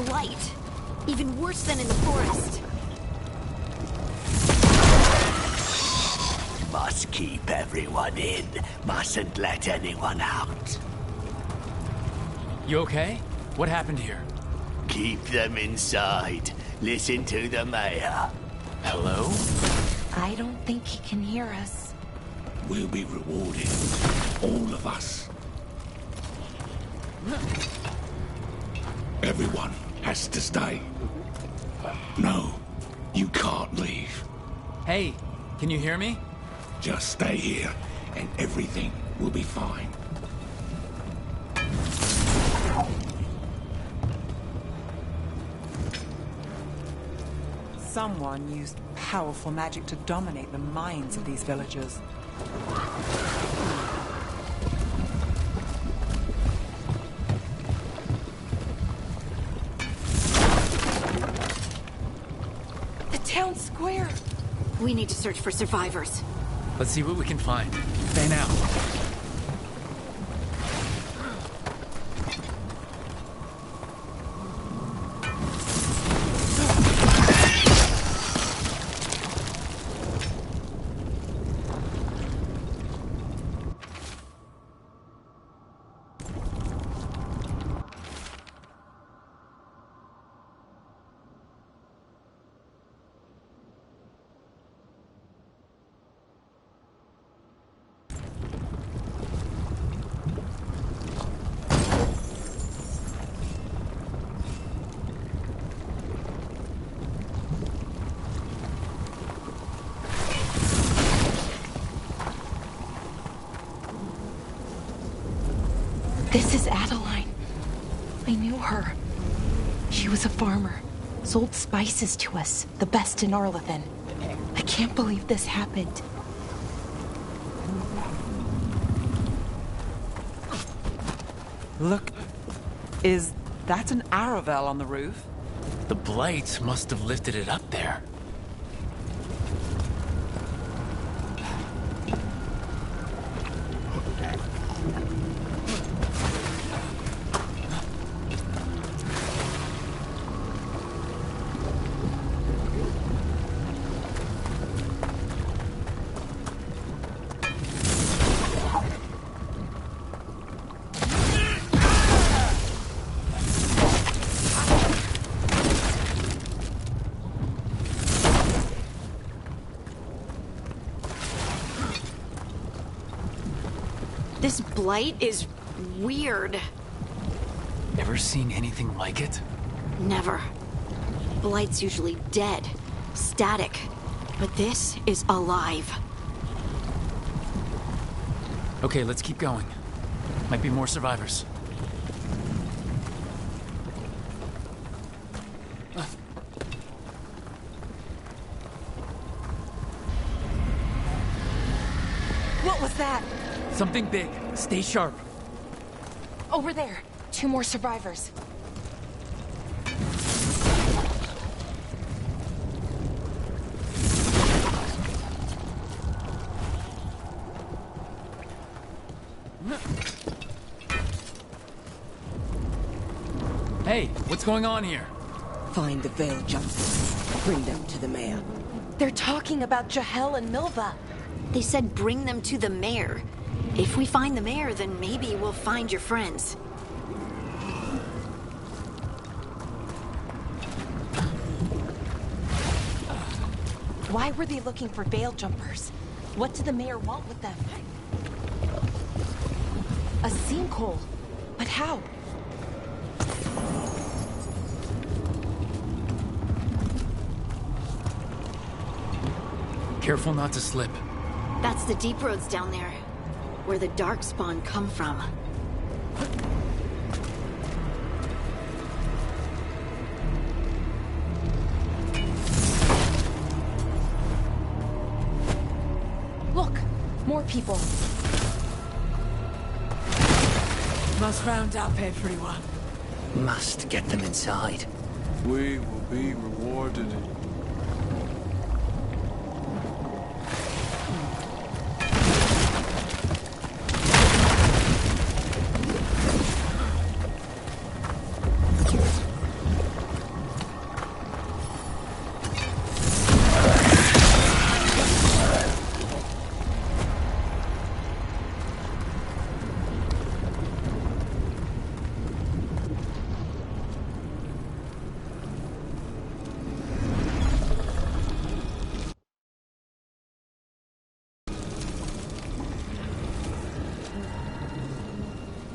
Blight. Even worse than in the forest. Must keep everyone in. Mustn't let anyone out. You okay? What happened here? Keep them inside. Listen to the mayor. Hello? I don't think he can hear us. We'll be rewarded. All of us. Everyone has to stay. No, you can't leave. Hey, can you hear me? Just stay here, and everything will be fine. Someone used powerful magic to dominate the minds of these villagers. The town square! We need to search for survivors. Let's see what we can find. Fan out. This is Adeline. I knew her. She was a farmer. Sold spices to us, the best in Arlathan. I can't believe this happened. Look, is that an Aravel on the roof? The blights must have lifted it up there. This blight is weird. Ever seen anything like it? Never. Blight's usually dead, static. But this is alive. Okay, let's keep going. Might be more survivors. What was that? Something big. Stay sharp. Over there. 2 more survivors. Hey, what's going on here? Find the Veiljumpers. Bring them to the mayor. They're talking about Jahel and Milva. They said bring them to the mayor. If we find the mayor, then maybe we'll find your friends. Why were they looking for Veiljumpers? What did the mayor want with them? A sinkhole. But how? Careful not to slip. That's the deep roads down there, where the Darkspawn come from. Look, more people. Must round up everyone. Must get them inside. We will be rewarded.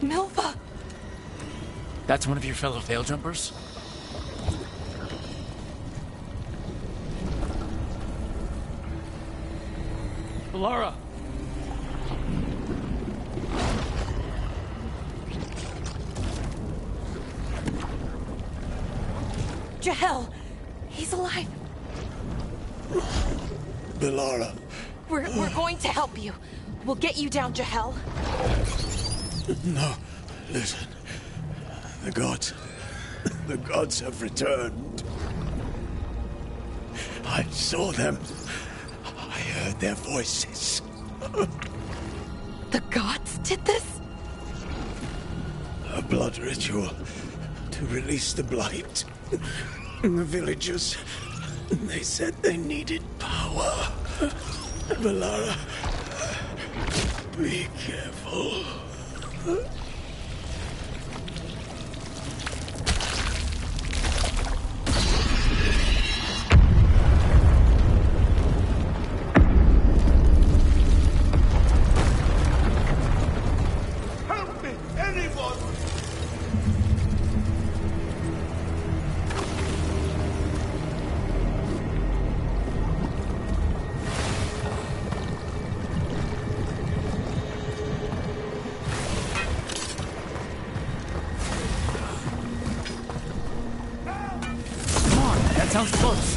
Milva! That's one of your fellow Veil Jumpers? Laura! Jahel! He's alive! Belara. We're going to help you. We'll get you down, Jahel. No, listen. The gods have returned. I saw them. I heard their voices. The gods did this? A blood ritual to release the blight. And the villagers, they said they needed power. Belara, be careful. Help me, anyone! Sounds close.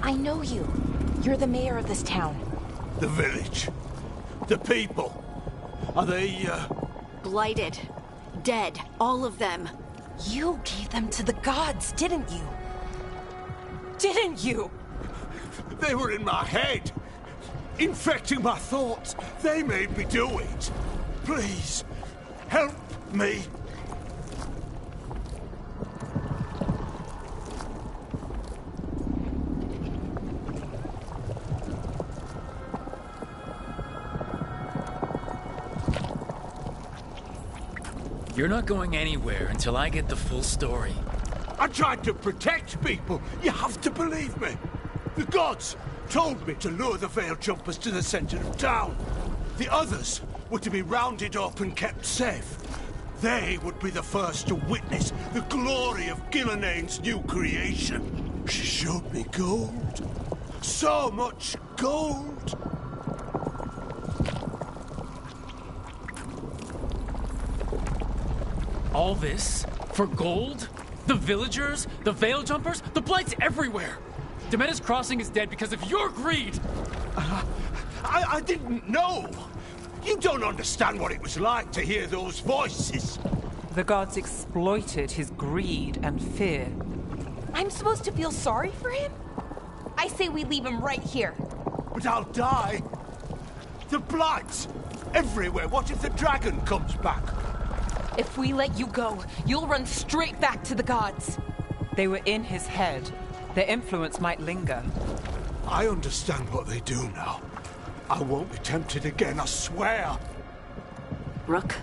I know you. You're the mayor of this town. The village. The people. Are they, Blighted. Dead. All of them. You gave them to the gods, didn't you? Didn't you? They were in my head. Infecting my thoughts. They made me do it. Please, help me. You're not going anywhere until I get the full story. I tried to protect people. You have to believe me. The gods told me to lure the Veil Jumpers to the center of town. The others were to be rounded up and kept safe. They would be the first to witness the glory of Gilneane's new creation. She showed me gold. So much gold. All this? For gold? The villagers? The Veil Jumpers? The Blight's everywhere! Demeter's Crossing is dead because of your greed! I didn't know! You don't understand what it was like to hear those voices. The gods exploited his greed and fear. I'm supposed to feel sorry for him? I say we leave him right here. But I'll die. The Blight! Everywhere. What if the dragon comes back? If we let you go, you'll run straight back to the gods. They were in his head. Their influence might linger. I understand what they do now. I won't be tempted again, I swear. Rook?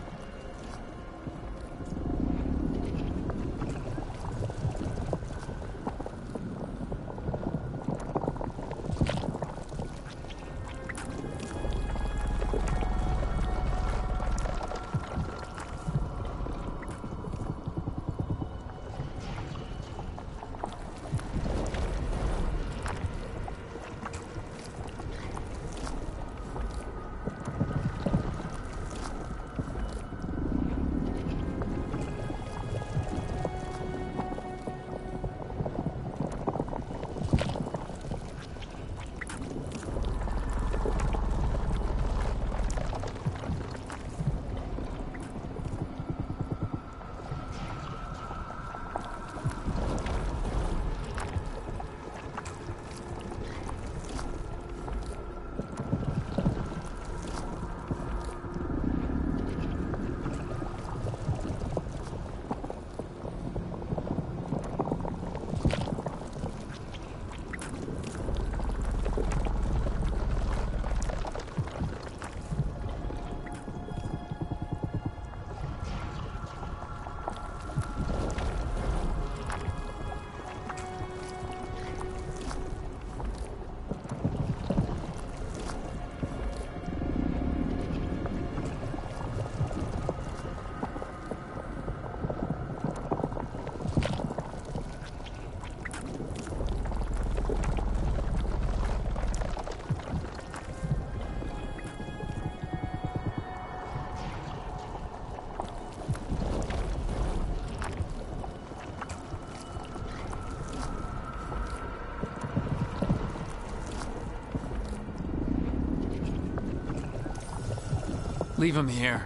Leave him here.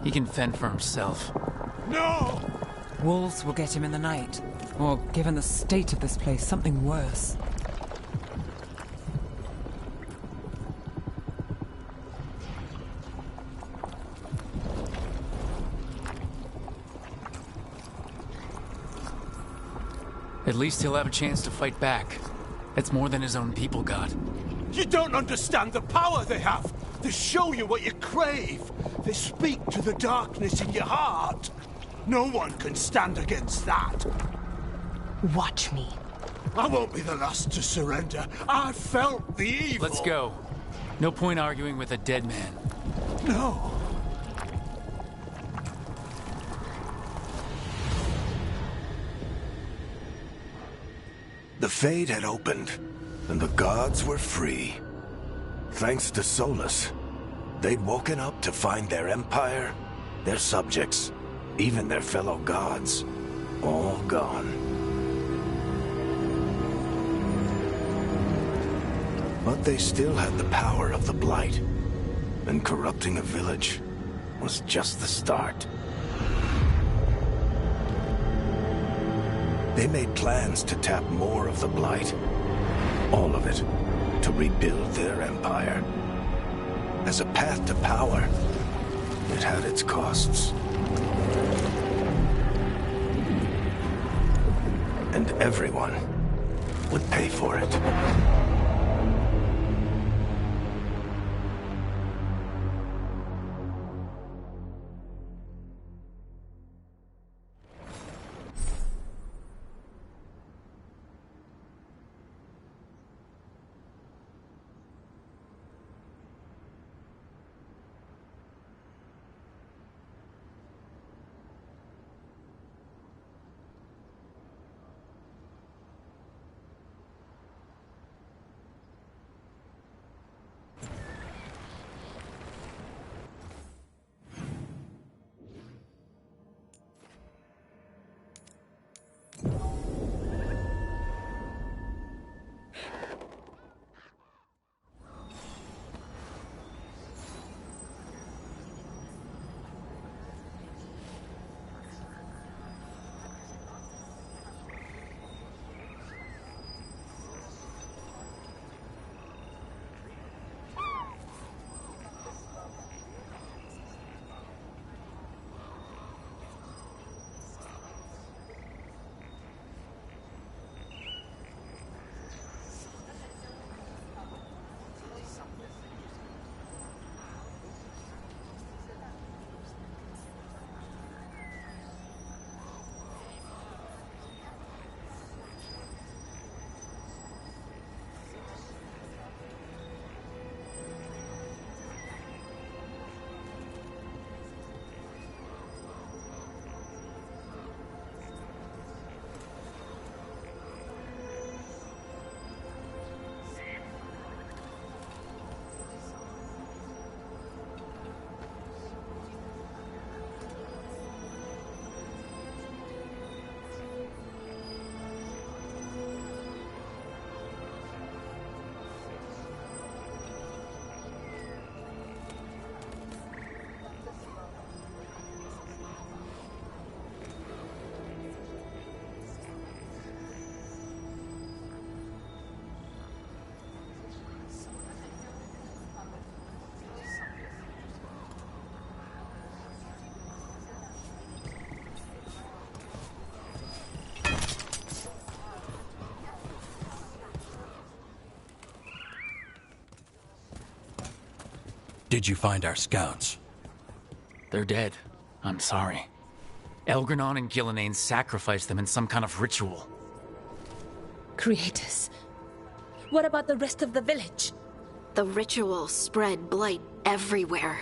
He can fend for himself. No! Wolves will get him in the night. Or, given the state of this place, something worse. At least he'll have a chance to fight back. That's more than his own people got. You don't understand the power they have. They show you what you crave. They speak to the darkness in your heart. No one can stand against that. Watch me. I won't be the last to surrender. I felt the evil. Let's go. No point arguing with a dead man. No. The Fade had opened, and the gods were free. Thanks to Solus, they'd woken up to find their empire, their subjects, even their fellow gods, all gone. But they still had the power of the Blight, and corrupting a village was just the start. They made plans to tap more of the Blight, all of it, to rebuild their empire. As a path to power, it had its costs. And everyone would pay for it. Did you find our scouts? They're dead. I'm sorry. Elgranon and Gillenane sacrificed them in some kind of ritual. Creators. What about the rest of the village? The ritual spread blight everywhere.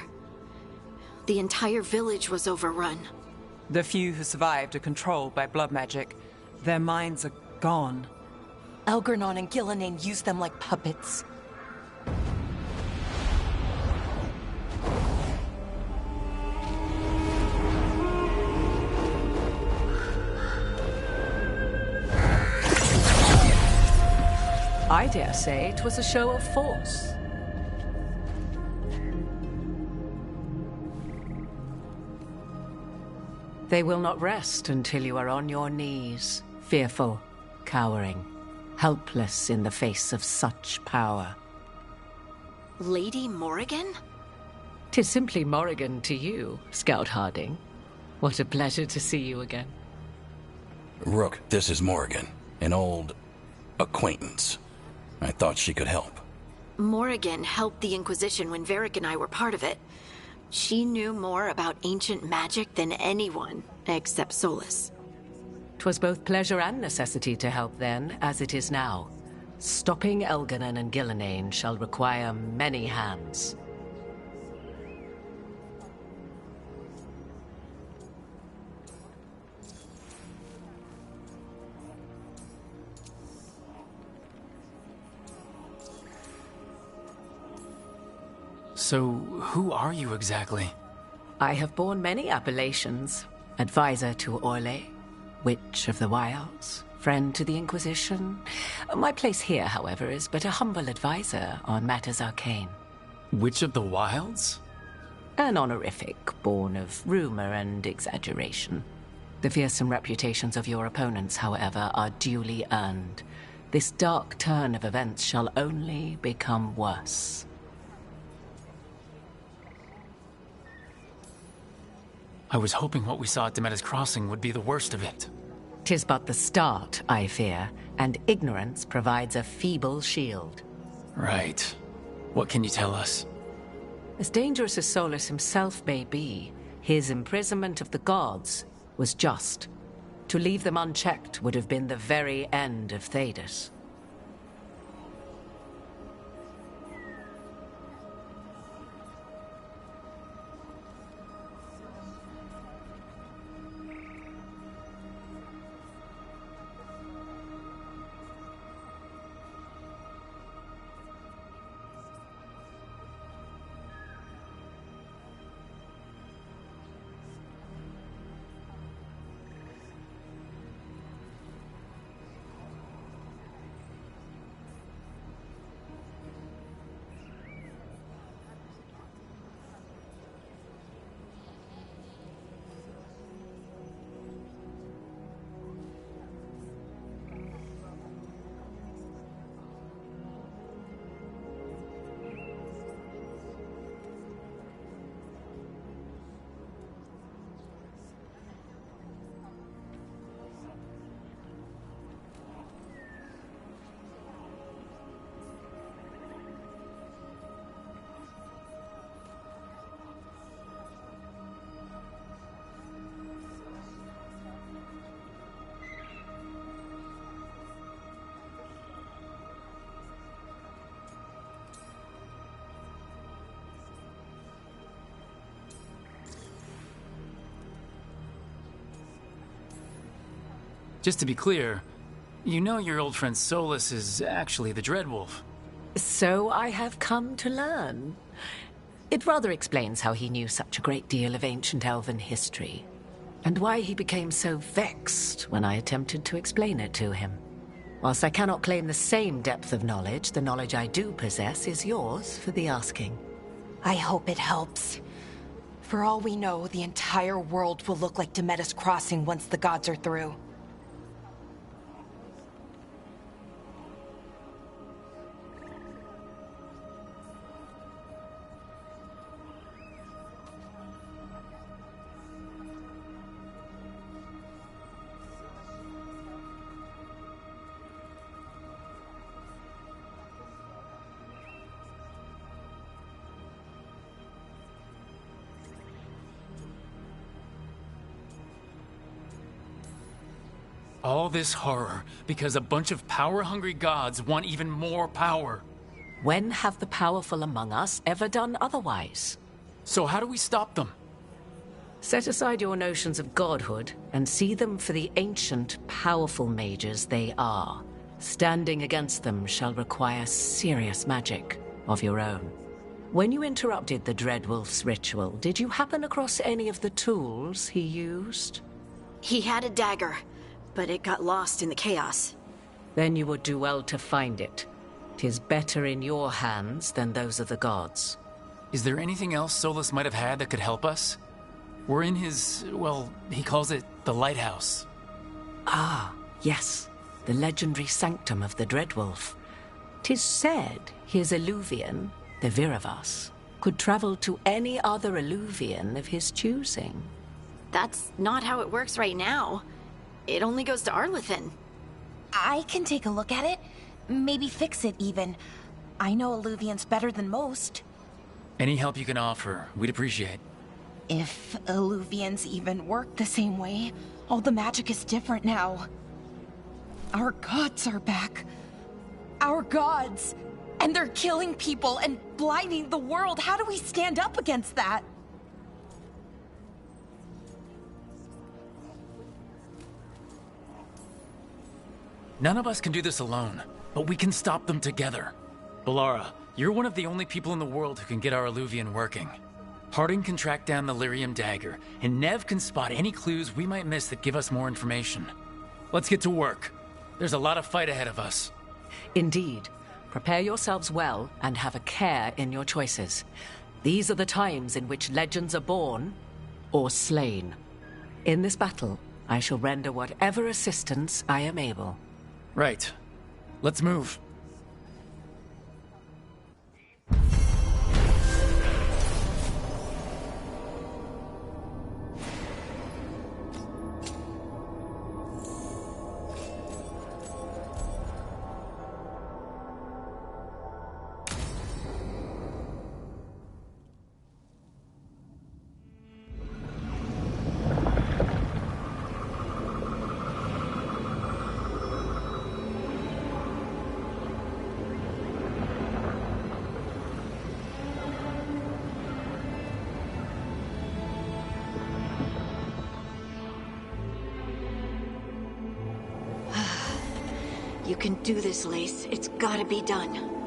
The entire village was overrun. The few who survived are controlled by blood magic. Their minds are gone. Elgranon and Gillenane used them like puppets. I dare say it was a show of force. They will not rest until you are on your knees, fearful, cowering, helpless in the face of such power. Lady Morrigan? 'Tis simply Morrigan to you, Scout Harding. What a pleasure to see you again. Rook, this is Morrigan, an old acquaintance. I thought she could help. Morrigan helped the Inquisition when Varric and I were part of it. She knew more about ancient magic than anyone, except Solus. 'Twas both pleasure and necessity to help then, as it is now. Stopping Elganon and Gillenane shall require many hands. So, who are you exactly? I have borne many appellations. Advisor to Orlais, Witch of the Wilds, friend to the Inquisition. My place here, however, is but a humble advisor on matters arcane. Witch of the Wilds? An honorific born of rumor and exaggeration. The fearsome reputations of your opponents, however, are duly earned. This dark turn of events shall only become worse. I was hoping what we saw at Demeter's Crossing would be the worst of it. 'Tis but the start, I fear, and ignorance provides a feeble shield. Right. What can you tell us? As dangerous as Solus himself may be, his imprisonment of the gods was just. To leave them unchecked would have been the very end of Thedas. Just to be clear, you know your old friend Solus is actually the Dreadwolf. So I have come to learn. It rather explains how he knew such a great deal of ancient elven history, and why he became so vexed when I attempted to explain it to him. Whilst I cannot claim the same depth of knowledge, the knowledge I do possess is yours for the asking. I hope it helps. For all we know, the entire world will look like Demeter's Crossing once the gods are through. All this horror because a bunch of power-hungry gods want even more power. When have the powerful among us ever done otherwise? So how do we stop them? Set aside your notions of godhood and see them for the ancient, powerful mages they are. Standing against them shall require serious magic of your own. When you interrupted the Dreadwolf's ritual, did you happen across any of the tools he used? He had a dagger, but it got lost in the chaos. Then you would do well to find it. 'Tis better in your hands than those of the gods. Is there anything else Solus might have had that could help us? We're in his, well, he calls it the lighthouse. Ah, yes. The legendary sanctum of the Dreadwolf. 'Tis said his Illuvian, the Viravas, could travel to any other Illuvian of his choosing. That's not how it works right now. It only goes to Arlethan. I can take a look at it. Maybe fix it, even. I know Illuvians better than most. Any help you can offer, we'd appreciate. If Illuvians even work the same way, all the magic is different now. Our gods are back. Our gods! And they're killing people and blinding the world. How do we stand up against that? None of us can do this alone, but we can stop them together. Balara, you're one of the only people in the world who can get our Illuvian working. Harding can track down the Lyrium dagger, and Nev can spot any clues we might miss that give us more information. Let's get to work. There's a lot of fight ahead of us. Indeed. Prepare yourselves well and have a care in your choices. These are the times in which legends are born or slain. In this battle, I shall render whatever assistance I am able. Right. Let's move. You can do this, Lace. It's gotta be done.